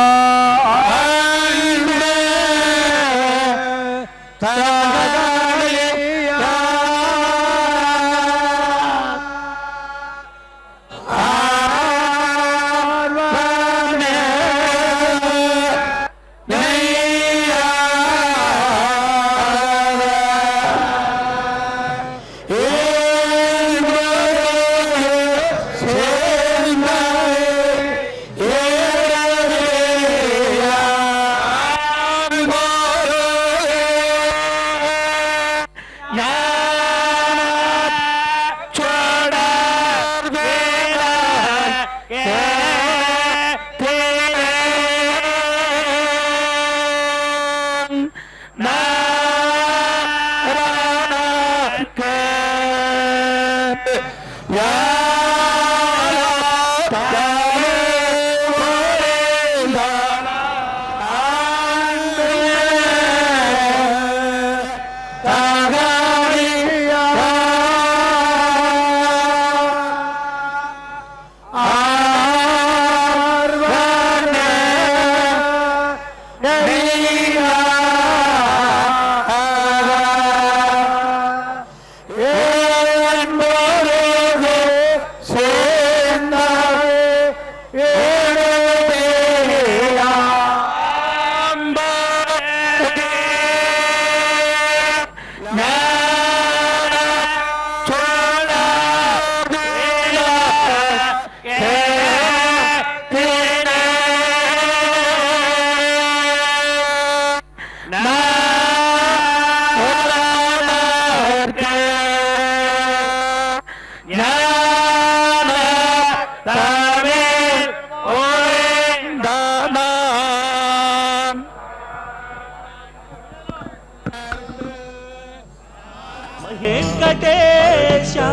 வெங்கடேஷா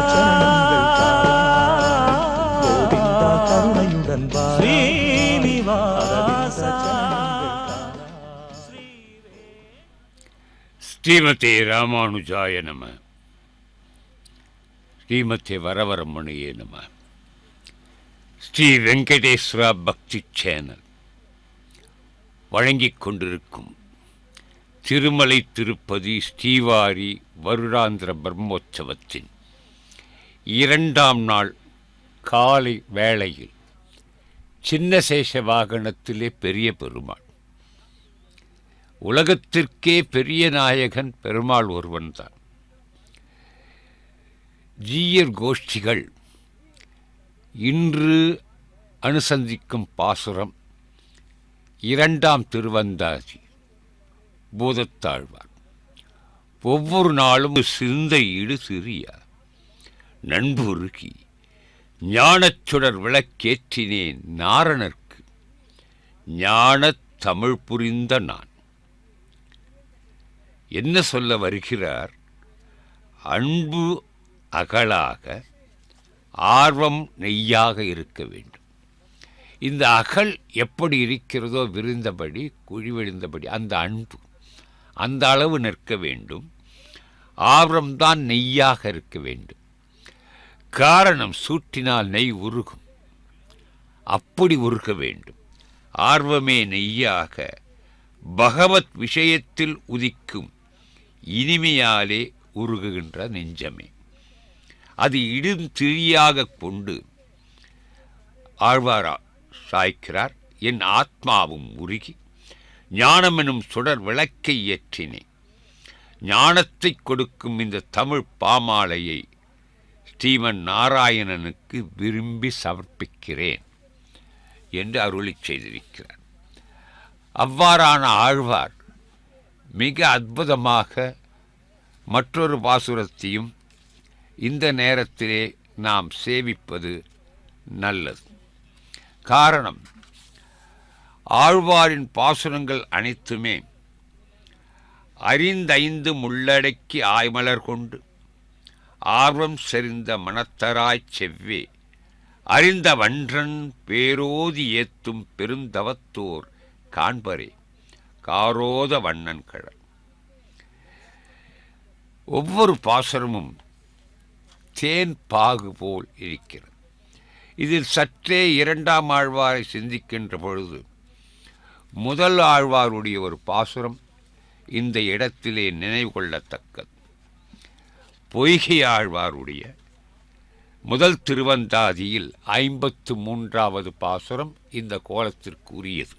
ஸ்ரீனிவாசா. ஸ்ரீமதே ராமானுஜாய நம. ஸ்ரீமதே வரவரமணியே நம. ஸ்ரீ வெங்கடேஸ்வரா பக்தி சேனல் வழங்கிக் கொண்டிருக்கும் திருமலை திருப்பதி ஸ்ரீவாரி வருடாந்திர பிரம்மோற்சவத்தின் 2ஆம் நாள் காலை வேளையில் சின்ன சேஷ வாகனத்திலே பெரிய பெருமாள். உலகத்திற்கே பெரிய நாயகன் பெருமாள் ஒருவன்தான். ஜீயர் கோஷ்டிகள் இன்று அனுசந்திக்கும் பாசுரம் 2ஆம் திருவந்தாதி பூதத்தாழ்வார். ஒவ்வொரு நாளும் சிந்தையீடு சிறியார் நண்புருகி ஞானச்சுடர் விளக்கேற்றினேன் நாரணர்க்கு ஞானத் தமிழ் புரிந்த நான். என்ன சொல்ல வருகிறார்? அன்பு அகலாக, ஆர்வம் நெய்யாக இருக்க வேண்டும். இந்த அகல் எப்படி இருக்கிறதோ விரிந்தபடி குழி விழுந்தபடி அந்த அன்பு அந்த அளவு நிற்க வேண்டும். ஆர்வம்தான் நெய்யாக இருக்க வேண்டும். காரணம், சூட்டினால் நெய் உருகும், அப்படி உருக வேண்டும். ஆர்வமே நெய்யாக பகவத் விஷயத்தில் உதிக்கும் இனிமையாலே உருகுகின்ற நெஞ்சமே. அது இடும் திரியாக கொண்டு ஆழ்வாரா சாய்க்கிறார். என் ஆத்மாவும் உருகி ஞானமெனும் சுடர் விளக்கை ஏற்றினேன். ஞானத்தை கொடுக்கும் இந்த தமிழ் பாமாலையை ஸ்ரீமன் நாராயணனுக்கு விரும்பி சமர்ப்பிக்கிறேன் என்று அருளி செய்திருக்கிறார். அவ்வாறான ஆழ்வார் மிக அற்புதமாக மற்றொரு பாசுரத்தையும் இந்த நேரத்திலே நாம் சேவிப்பது நல்லது. காரணம், ஆழ்வாரின் பாசுரங்கள் அனைத்துமே அறிந்தைந்து முள்ளடக்கி ஆய்மலர் கொண்டு ஆர்வம் செறிந்த மனத்தராய்ச் செவ்வே அறிந்த வன்றன் பேரோதி ஏத்தும் பெருந்தவத்தோர் காண்பரே காரோத வண்ணன் கடல். ஒவ்வொரு பாசுரமும் தேன் பாகு போல் இருக்கிறது. இதில் சற்றே 2ஆம் ஆழ்வாரை சிந்திக்கின்ற பொழுது முதல் ஆழ்வாருடைய ஒரு பாசுரம் இந்த இடத்திலே நினைவு கொள்ளத்தக்கது. பொய்கை ஆழ்வாருடைய முதல் திருவந்தாதியில் 53வது பாசுரம் இந்த கோலத்திற்கு உரியது.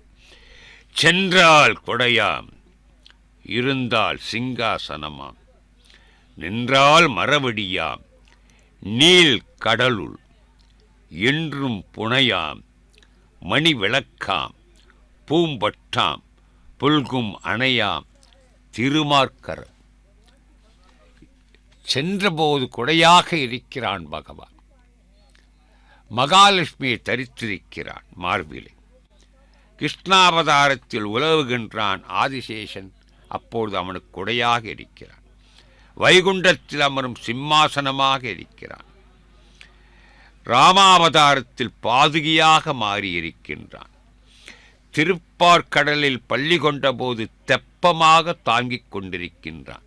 சென்றால் கொடையாம், இருந்தால் சிங்காசனமாம், நின்றால் மரவடியாம், நீள் கடலுள் என்றும் புனையாம், மணி விளக்காம், பூம்பட்டாம், புல்கும் அணையாம், திருமார்க்கரம். சென்றபோது கொடையாக இருக்கிறான் பகவான். மகாலட்சுமியை தரித்திருக்கிறான் மார்பிலே. கிருஷ்ணாவதாரத்தில் உலவுகின்றான் ஆதிசேஷன். அப்பொழுது அவனுக்கு கொடையாக இருக்கிறான். வைகுண்டத்தில் அமரும் சிம்மாசனமாக இருக்கிறான். ராமாவதாரத்தில் பாதுகையாக மாறியிருக்கின்றான். திருப்பார்கடலில் பள்ளி கொண்ட போது தெப்பமாக தாங்கிக் கொண்டிருக்கின்றான்.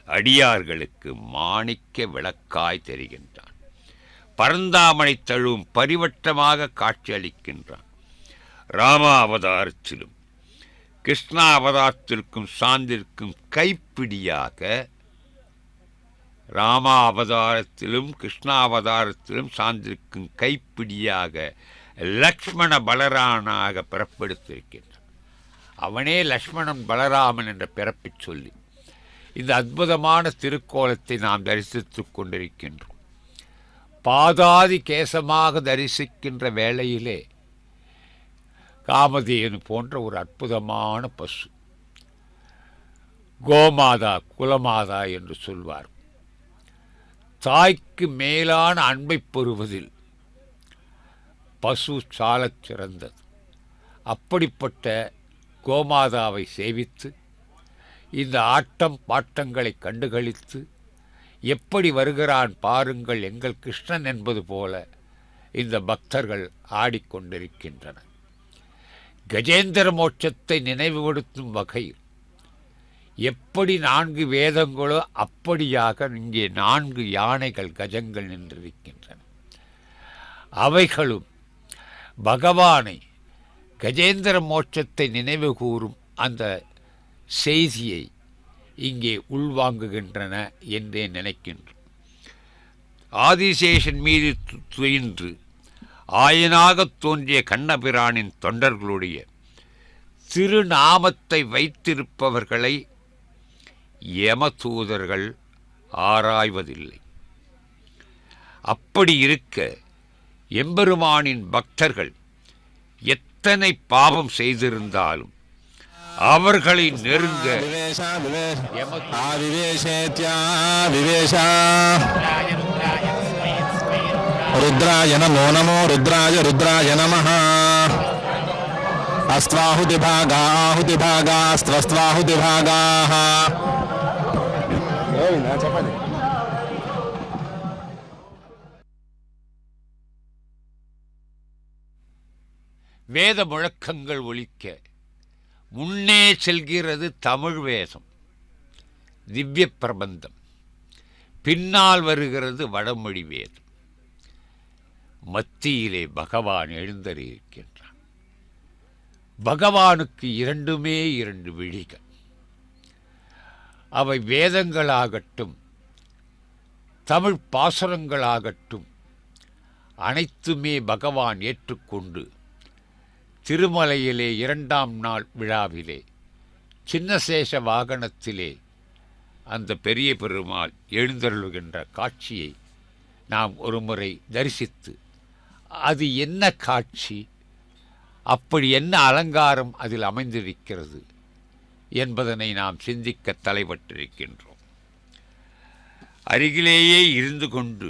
அடியார்களுக்கு மாணிக்க விளக்காய் தெரிகின்றான். பரந்தாமனை தழுவும் பரிவட்டமாக காட்சியளிக்கின்றான். ராமாவதாரத்திலும் கிருஷ்ணாவதாரத்திற்கும் சார்ந்திருக்கும் கைப்பிடியாக, ராமாவதாரத்திலும் கிருஷ்ணாவதாரத்திலும் சார்ந்திருக்கும் கைப்பிடியாக லக்ஷ்மண பலராமனாக பிறப்பெடுத்திருக்கின்றான். அவனே லக்ஷ்மணன் பலராமன் என்ற பிறப்பைச் சொல்லி இந்த அற்புதமான திருக்கோலத்தை நாம் தரிசித்துக் கொண்டிருக்கின்றோம். பாதாதி கேசமாக தரிசிக்கின்ற வேளையிலே காமதேனு போன்ற ஒரு அற்புதமான பசு, கோமாதா குலமாதா என்று சொல்வார். தாய்க்கு மேலான அன்பை பெறுவதில் பசு சாலச் சிறந்தது. அப்படிப்பட்ட கோமாதாவை சேவித்து இந்த ஆட்டம் பாட்டங்களை கண்டுகளித்து எப்படி வருகிறான் பாருங்கள் எங்கள் கிருஷ்ணன் என்பது போல இந்த பக்தர்கள் ஆடிக்கொண்டிருக்கின்றனர். கஜேந்திர மோட்சத்தை நினைவுபடுத்தும் வகையில் எப்படி 4 வேதங்களோ அப்படியாக இங்கே 4 யானைகள் கஜங்கள் நின்றிருக்கின்றன. அவைகளும் பகவானை கஜேந்திர மோட்சத்தை நினைவு கூறும் அந்த செய்தியை இங்கே உள்வாங்குகின்றன என்றே நினைக்கின்றோம். ஆதிசேஷன் மீது துயின்று ஆயனாகத் தோன்றிய கண்ணபிரானின் தொண்டர்களுடைய திருநாமத்தை வைத்திருப்பவர்களை யமதூதர்கள் ஆராய்வதில்லை. அப்படி இருக்க எம்பெருமானின் பக்தர்கள் எத்தனை பாவம் செய்திருந்தாலும் அவர்களை நெருங்க ருத்ராய நமோ நமோ ருத்ராய ருத்ராய நமः అస్త్వాహుతిభాగాహుతిభాగాస్త్వస్త్వాహుతిభాగాః. చెప్పండి. வேத முழக்கங்கள் ஒலிக்க முன்னே செல்கிறது தமிழ் வேதம், திவ்ய பிரபந்தம். பின்னால் வருகிறது வடமொழி வேதம். மத்தியிலே பகவான் எழுந்தருளியிருக்கின்றான். பகவானுக்கு 2 விழிகள். அவை வேதங்களாகட்டும் தமிழ் பாசுரங்களாகட்டும் அனைத்துமே பகவான் ஏற்றுக்கொண்டு திருமலையிலே 2ஆம் நாள் விழாவிலே சின்னசேஷ வாகனத்திலே அந்த பெரிய பெருமாள் எழுந்தருளுகின்ற காட்சியை நாம் ஒருமுறை தரிசித்து அது என்ன காட்சி, அப்படி என்ன அலங்காரம் அதில் அமைந்திருக்கிறது என்பதனை நாம் சிந்திக்க தலைப்பட்டிருக்கின்றோம். அருகிலேயே இருந்து கொண்டு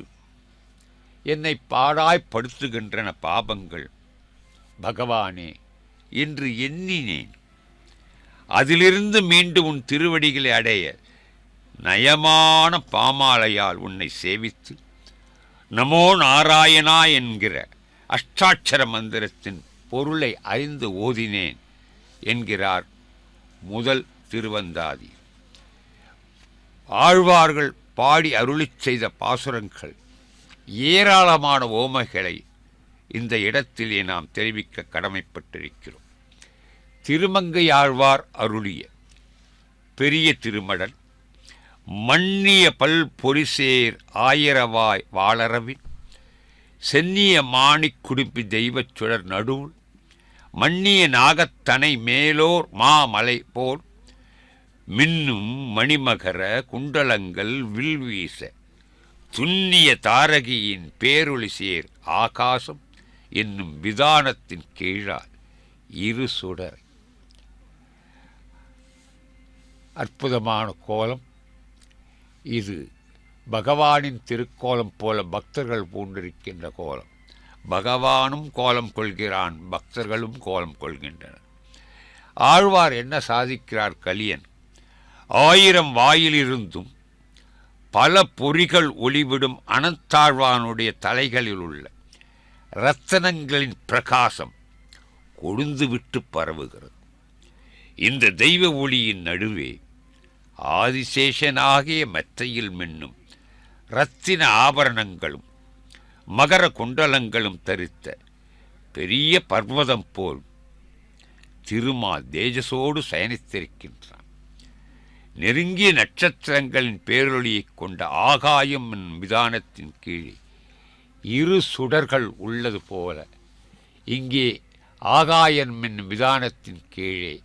என்னை பாடாய்ப்படுத்துகின்றன பாபங்கள். பகவானே, இன்று எண்ணினேன். அதிலிருந்து மீண்டு உன் திருவடிகளை அடைய நயமான பாமாலையால் உன்னை சேவித்து நமோ நாராயணா என்கிற அஷ்டாட்சர மந்திரத்தின் பொருளை அறிந்து ஓதினேன் என்கிறார் முதல் திருவந்தாதி. ஆழ்வார்கள் பாடி அருளிச் செய்த பாசுரங்கள் ஏராளமான ஓமைகளை இந்த இடத்திலே நாம் தெரிவிக்க கடமைப்பட்டிருக்கிறோம். திருமங்கை ஆழ்வார் அருளிய பெரிய திருமடல் மன்னிய பல் பொறிசேர் ஆயிரவாய் வாளரவின் சென்னிய மாணிக் குடுப்பி தெய்வச் சுடர் நடுவுள் மன்னிய நாகத்தனை மேலோர் மாமலை போல் மின்னும் மணிமகர குண்டலங்கள் வில்வீச துன்னிய தாரகியின் பேரொளி சேர் ஆகாசம் என்னும் விதானத்தின் கீழால் 2 சுடர். அற்புதமான கோலம் இது. பகவானின் திருக்கோலம் போல பக்தர்கள் பூண்டிருக்கின்ற கோலம். பகவானும் கோலம் கொள்கிறான், பக்தர்களும் கோலம் கொள்கின்றனர். ஆழ்வார் என்ன சாதிக்கிறார்? கலியன் 1000 வாயிலிருந்தும் பல பொறிகள் ஒளிவிடும் அனந்தாழ்வானுடைய தலைகளில் உள்ள இரத்தனங்களின் பிரகாசம் கொழுந்துவிட்டு பரவுகிறது. இந்த தெய்வ ஒளியின் நடுவே ஆதிசேஷனாகிய மெத்தையில் மின்னும் இரத்தின ஆபரணங்களும் மகர குண்டலங்களும் தரித்த பெரிய பர்வதம் போல் திருமால் தேஜசோடு சயனித்திருக்கின்றான். நெருங்கிய நட்சத்திரங்களின் பேரொளியைக் கொண்ட ஆகாயம் என்னும் விதானத்தின் கீழே 2 சுடர்கள் உள்ளது போல இங்கே ஆகாயம் என்னும் விதானத்தின் கீழே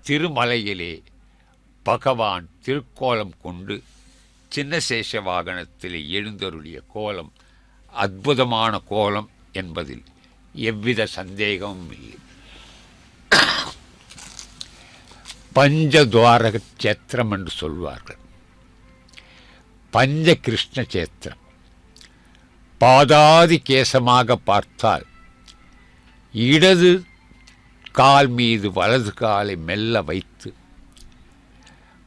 திருமலையிலே பகவான் திருக்கோலம் கொண்டு சின்னசேஷ வாகனத்திலே எழுந்தருளிய கோலம் அற்புதமான கோலம் என்பதில் எவ்வித சந்தேகமும் இல்லை. பஞ்சதுவாரக சேத்திரம் என்று சொல்வார்கள். பஞ்ச கிருஷ்ண சேத்திரம். பாதாதி கேசமாக பார்த்தால் இடது கால் மீது வலது காலை மெல்ல வைத்து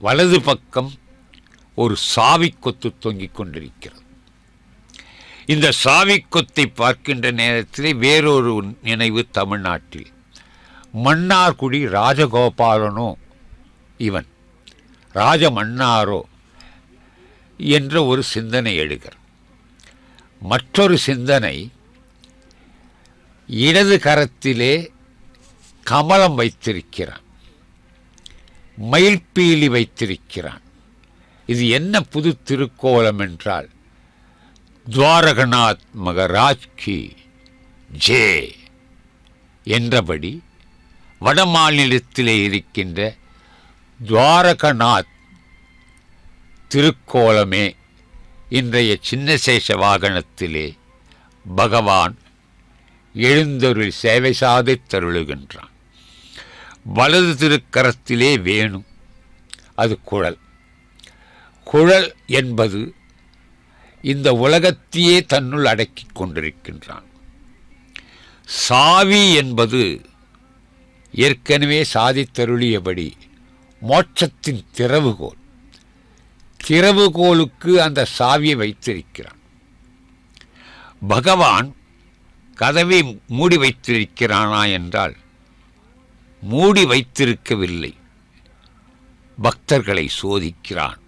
வலது பக்கம் ஒரு சாவி கொத்து தொங்கிக் கொண்டிருக்கிறது. இந்த சாவி கொத்தை பார்க்கின்ற நேரத்திலே வேறொரு நினைவு தமிழ்நாட்டில் மன்னார்குடி ராஜகோபாலனோ இவன் ராஜமன்னாரோ என்ற ஒரு சிந்தனை எழுகிறது. மற்றொரு சிந்தனை, இடது கரத்திலே கமலம் வைத்திருக்கிறான், மயில்பீலி வைத்திருக்கிறான். இது என்ன புது திருக்கோலம் என்றால், துவாரகநாத் மகராஜ் கி ஜே என்றபடி வட மாநிலத்திலே இருக்கின்ற துவாரகநாத் திருக்கோலமே இன்றைய சின்னசேஷ வாகனத்திலே பகவான் எழுந்தருள் சேவை சாதித் தருளுகின்றான். வலது திருக்கரத்திலே வேணு, அது குழல். குழல் என்பது இந்த உலகத்தையே தன்னுள் அடக்கிக் கொண்டிருக்கின்றான். சாவி என்பது ஏற்கனவே சாதித்தருளியபடி மோட்சத்தின் திறவுகோல். திறவுகோலுக்கு அந்த சாவியை வைத்திருக்கிறான். பகவான் கதவை மூடி வைத்திருக்கிறானா என்றால் மூடி வைத்திருக்கவில்லை, பக்தர்களை சோதிக்கிறான்.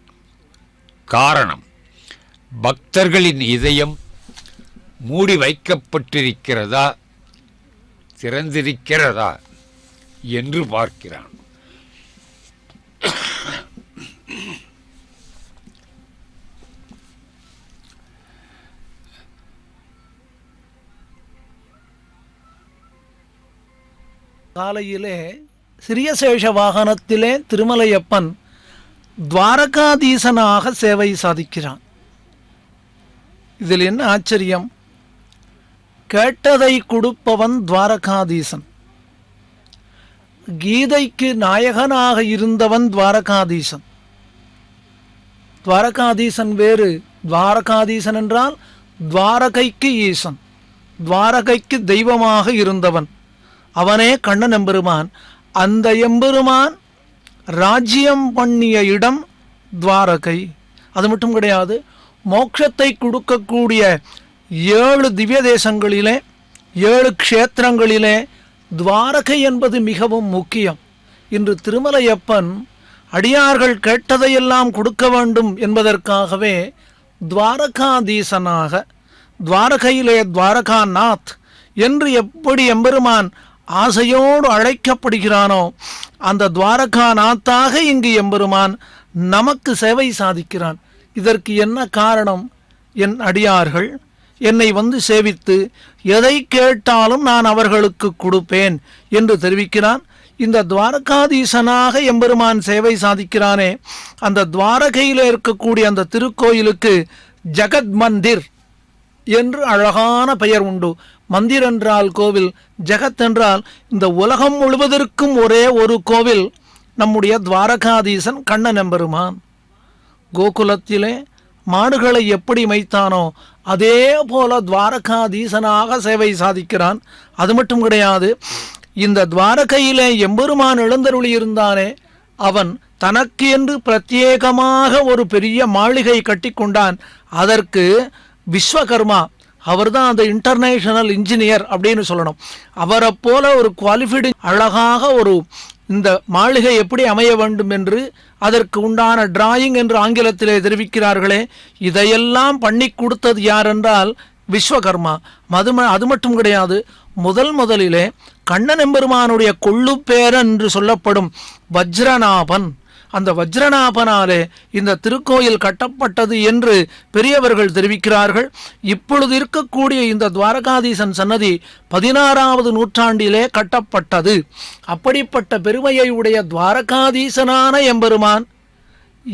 காரணம், பக்தர்களின் இதயம் மூடி வைக்கப்பட்டிருக்கிறதா திறந்திருக்கிறதா என்று பார்க்கிறான். காலையிலே சிறிய சேஷ வாகனத்திலே திருமலையப்பன் துவாரகாதீசனாக சேவை சாதிக்கிறான். இதில் என்ன ஆச்சரியம்? கேட்டதை கொடுப்பவன் துவாரகாதீசன். கீதைக்கு நாயகனாக இருந்தவன் துவாரகாதீசன். துவாரகாதீசன் வேறு. துவாரகாதீசன் என்றால் துவாரகைக்கு ஈசன், துவாரகைக்கு தெய்வமாக இருந்தவன். அவனே கண்ணன் எம்பெருமான். அந்த எம்பெருமான் ராஜ்யம் பண்ணிய இடம் துவாரகை. அது மட்டும் கிடையாது, மோட்சத்தை கொடுக்கக்கூடிய 7 திவ்ய தேசங்களிலே 7 க்ஷேத்திரங்களிலே துவாரகை என்பது மிகவும் முக்கியம். இன்று திருமலையப்பன் அடியார்கள் கேட்டதையெல்லாம் கொடுக்க வேண்டும் என்பதற்காகவே துவாரகாதீசனாக, துவாரகையிலே துவாரகாநாத் என்று எப்படி எம்பெருமான் ஆசையோடு அழைக்கப்படுகிறானோ அந்த துவாரகாநாத்தாக இங்கு எம்பெருமான் நமக்கு சேவை சாதிக்கிறான். இதற்கு என்ன காரணம்? என் அடியார்கள் என்னை வந்து சேவித்து எதை கேட்டாலும் நான் அவர்களுக்கு கொடுப்பேன் என்று தெரிவிக்கிறான். இந்த துவாரகாதீசனாக எம்பெருமான் சேவை சாதிக்கிறானே, அந்த துவாரகையில் இருக்கக்கூடிய அந்த திருக்கோயிலுக்கு ஜகத் மந்திர் என்று அழகான பெயர் உண்டு. மந்திர் என்றால் கோவில், ஜெகத் என்றால் இந்த உலகம் முழுவதற்கும் ஒரே ஒரு கோவில் நம்முடைய துவாரகாதீசன் கண்ணன் எம்பெருமான். கோகுலத்திலே மாடுகளை எப்படி மேய்த்தானோ அதே போல துவாரகாதீசனாக சேவை சாதிக்கிறான். அது மட்டும் கிடையாது, இந்த துவாரகையிலே எம்பெருமான் எழுந்தருளி இருந்தானே, அவன் தனக்கு என்று பிரத்யேகமாக ஒரு பெரிய மாளிகை கட்டி கொண்டான். அதற்கு விஸ்வகர்மா, அவர்தான் அந்த இன்டர்நேஷனல் இன்ஜினியர் அப்படின்னு சொல்லணும். அவரை போல ஒரு குவாலிஃபைடு அழகாக ஒரு இந்த மாளிகை எப்படி அமைய வேண்டும் என்று அதற்கு உண்டான டிராயிங் என்று ஆங்கிலத்திலே தெரிவிக்கிறார்களே, இதையெல்லாம் பண்ணி கொடுத்தது யார் என்றால் விஸ்வகர்மா. அது மட்டும் கிடையாது, முதலிலே கண்ணன் எம்பெருமானுடைய கொள்ளு பேரன் என்று சொல்லப்படும் வஜ்ரநாபன், அந்த வஜ்ரநாபனாலே இந்த திருக்கோயில் கட்டப்பட்டது என்று பெரியவர்கள் தெரிவிக்கிறார்கள். இப்பொழுது இருக்கக்கூடிய இந்த துவாரகாதீசன் சன்னதி 16வது நூற்றாண்டிலே கட்டப்பட்டது. அப்படிப்பட்ட பெருமையை உடைய துவாரகாதீசனான எம்பெருமான்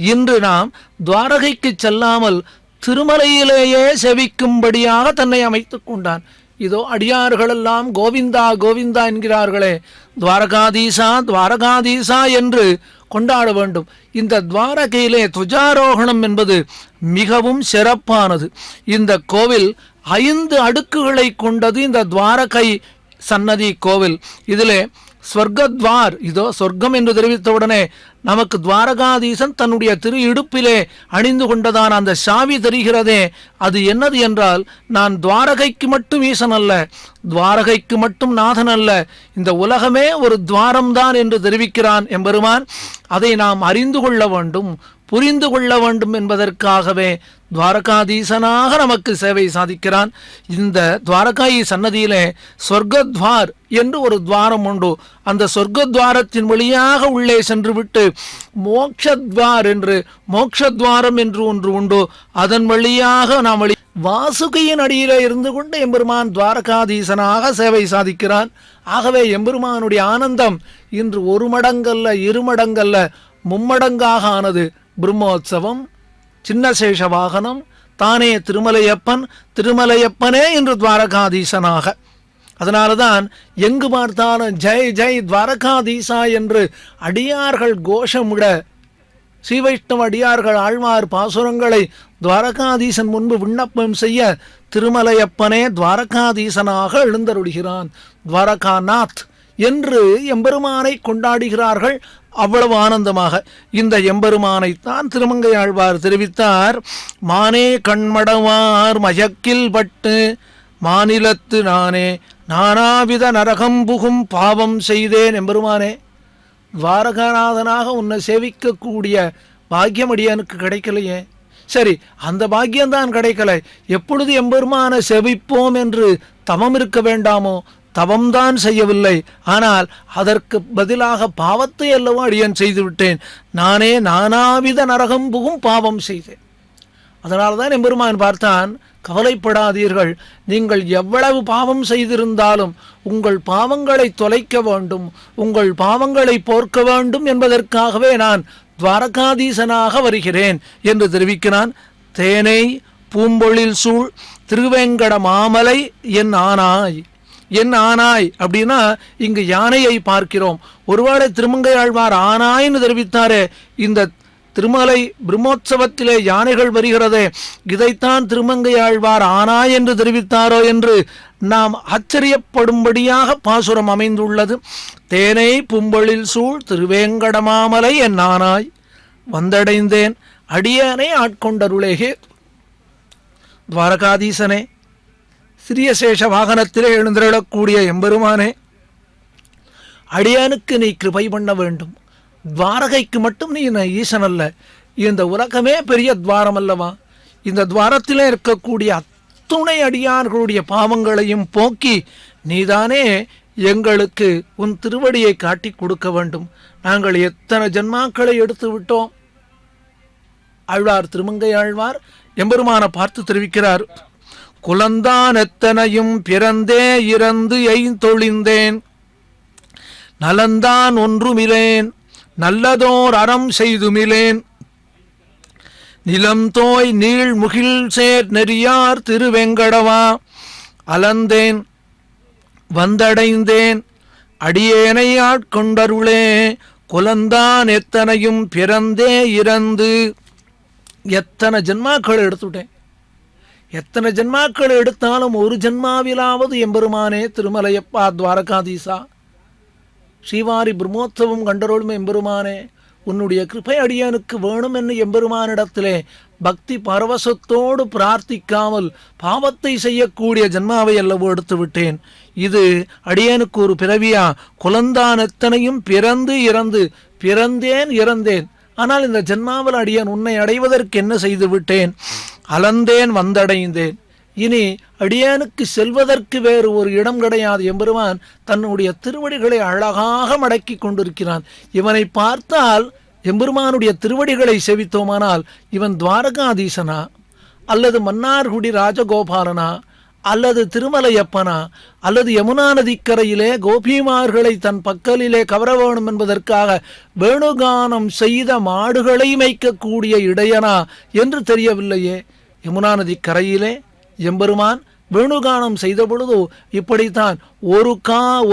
இன்று நாம் துவாரகைக்கு செல்லாமல் திருமலையிலேயே செவிக்கும்படியாக தன்னை அமைத்து கொண்டான். இதோ அடியார்களெல்லாம் கோவிந்தா கோவிந்தா என்கிறார்களே, துவாரகாதீசா துவாரகாதீசா என்று கொண்டாட வேண்டும். இந்த துவாரகையிலே துஜாரோகணம் என்பது மிகவும் சிறப்பானது. இந்த கோவில் 5 அடுக்குகளை கொண்டது. இந்த துவாரகை சன்னதி கோவில், இதிலே ஸ்வர்கத்வார், இதோ சொர்க்கம் என்று தெரிவித்தவுடனே நமக்கு துவாரகாதீசன் தன்னுடைய திரு இடுப்பிலே அணிந்து கொண்டதான் அந்த சாவி தெரிகிறதே, அது என்னது என்றால், நான் துவாரகைக்கு மட்டும் ஈசன் அல்ல, துவாரகைக்கு மட்டும் நாதன் அல்ல, இந்த உலகமே ஒரு துவாரம்தான் என்று தெரிவிக்கிறான் எம்பெருமான். அதை நாம் அறிந்து கொள்ள வேண்டும், புரிந்து கொள்ள வேண்டும் என்பதற்காகவே துவாரகாதீசனாக நமக்கு சேவை சாதிக்கிறான். இந்த துவாரகாயி சன்னதியிலே சொர்க்கத்வார் என்று ஒரு துவாரம் உண்டு. அந்த சொர்க்கத்வாரத்தின் வழியாக உள்ளே சென்று விட்டு மோக்ஷத்வார் என்று, மோக்ஷத்வாரம் என்று ஒன்று உண்டு, அதன் வழியாக நாம் வாசுகியின் அடியிலே இருந்து கொண்டு எம்பெருமான் துவாரகாதீசனாக சேவை சாதிக்கிறான். ஆகவே எம்பெருமானுடைய ஆனந்தம் இன்று ஒரு மடங்கல்ல, இரு மடங்கல்ல, மும்மடங்காக ஆனது. பிரம்மோற்சவம், சின்னசேஷ வாகனம், தானே திருமலையப்பன், திருமலையப்பனே என்று துவாரகாதீசனாக. அதனால்தான் எங்கு பார்த்தாலும் ஜெய் ஜெய் துவாரகாதீசா என்று அடியார்கள் கோஷமிட, ஸ்ரீவைஷ்ணவ அடியார்கள் ஆழ்வார் பாசுரங்களை துவாரகாதீசன் முன்பு விண்ணப்பம் செய்ய திருமலையப்பனே துவாரகாதீசனாக எழுந்தருளுகிறான். துவாரகாநாத் என்று எம்பெருமானை கொண்டாடுகிறார்கள் அவ்வளவு ஆனந்தமாக. இந்த எம்பெருமானைத்தான் திருமங்கை ஆழ்வார் தெரிவித்தார். மானே கண்மடவார் மயக்கில் பட்டு மாநிலத்து நானே நானாவித நரகம் புகும் பாவம் செய்தேன். எம்பெருமானே, துவாரகநாதனாக உன்னை சேவிக்கக்கூடிய பாக்கியம் அடியானுக்கு கிடைக்கலையே. சரி, அந்த பாக்கியம்தான் கிடைக்கல, எப்பொழுது எம்பெருமான செவிப்போம் என்று தவம் இருக்க வேண்டாமோ? தவம்தான் செய்யவில்லை, ஆனால் அதற்கு பதிலாக பாவத்தை அல்லவோ அடியன் செய்துவிட்டேன். நானே நானாவித நரகம் புகும் பாவம் செய்தேன். அதனால்தான் எம்பெருமான் பார்த்தான், கவலைப்படாதீர்கள், நீங்கள் எவ்வளவு பாவம் செய்திருந்தாலும் உங்கள் பாவங்களை தொலைக்க வேண்டும், உங்கள் பாவங்களை போர்க்க வேண்டும் என்பதற்காகவே நான் துவாரகாதீசனாக வருகிறேன் என்று தெரிவிக்கிறான். தேனை பூம்பொழில் சூழ் திருவேங்கட மாமலை என் ஆனாய். என் ஆனாய் அப்படின்னா இங்கு யானையை பார்க்கிறோம். ஒருவேளை திருமங்கை ஆழ்வார் ஆனாய்னு தெரிவித்தாரே, இந்த திருமலை பிரம்மோற்சவத்திலே யானைகள் வருகிறதே, இதைத்தான் திருமங்கை ஆழ்வார் ஆனாய் என்று தெரிவித்தாரோ என்று நாம் ஆச்சரியப்படும்படியாக பாசுரம் அமைந்துள்ளது. தேனை பூம்பொழில் சூழ் திருவேங்கடமாமலை என் ஆனாய் வந்தடைந்தேன், அடியானை ஆட்கொண்டருளேகே. துவாரகாதீசனே, சிறிய சேஷ வாகனத்திலே எழுந்திரளக்கூடிய எம்பெருமானே, அடியானுக்கு நீ கிருபை பண்ண வேண்டும். துவாரகைக்கு மட்டும் நீ ஈசன் அல்ல, இந்த உலகமே பெரிய துவாரம் அல்லவா? இந்த துவாரத்திலே இருக்கக்கூடிய அத்துணை அடியார்களுடைய பாவங்களையும் போக்கி நீதானே எங்களுக்கு உன் திருவடியை காட்டி கொடுக்க வேண்டும். நாங்கள் எத்தனை ஜன்மாக்களை எடுத்து விட்டோம். ஆழ்வார் திருமங்கை ஆழ்வார் எம்பெருமான பார்த்து தெரிவிக்கிறார். குலந்தான் எத்தனையும் பிறந்தே இறந்து எய்தொழிந்தேன், நலந்தான் ஒன்றுமிலேன், நல்லதோர் அறம் செய்துமிலேன், நிலம் தோய் நீள் முகில் சேர் நெறியார் திருவெங்கடவா அலந்தேன் வந்தடைந்தேன், அடியேனை ஆட்கொண்டருளே. குலந்தான் எத்தனையும் பிறந்தே இறந்து, எத்தனை ஜென்மாக்கள் எடுத்துட்டேன், எத்தனை ஜென்மாக்கள் எடுத்தாலும் ஒரு ஜென்மாவிலாவது எம்பெருமானே திருமலையப்பா துவாரகாதீசா ஸ்ரீவாரி பிரம்மோத்சவம் கண்டருளும் எம்பெருமானே, உன்னுடைய கிருபை அடியானுக்கு வேணும் என்று எம்பெருமானிடத்திலே பக்தி பரவசத்தோடு பிரார்த்திக்காமல் பாவத்தை செய்யக்கூடிய ஜென்மாவை அல்லவோ எடுத்து விட்டேன். இது அடியானுக்கு ஒரு பிறவியா? குலந்தான் எத்தனையும் பிறந்து இறந்து, பிறந்தேன் இறந்தேன், ஆனால் இந்த ஜென்மாவில் அடியான் உன்னை அடைவதற்கு என்ன செய்து விட்டேன்? அலந்தேன் வந்தடைந்தேன். இனி அடியானுக்கு செல்வதற்கு வேறு ஒரு இடம் கிடையாது. எம்பெருமான் தன்னுடைய திருவடிகளை அழகாக மடக்கி கொண்டிருக்கிறான். இவனை பார்த்தால் எம்பெருமானுடைய திருவடிகளை செவித்தோமானால் இவன் துவாரகாதீசனா, அல்லது மன்னார்குடி ராஜகோபாலனா, அல்லது திருமலையப்பனா, அல்லது யமுனா நதிக்கரையிலே கோபிமார்களை தன் பக்கலிலே கவர வேணும் என்பதற்காக வேணுகானம் செய்த மாடுகளை மேய்க்கக்கூடிய இடையனா என்று தெரியவில்லையே. யமுனா நதிக்கரையிலே எம்பெருமான் வேணுகானம் செய்த பொழுது இப்படித்தான்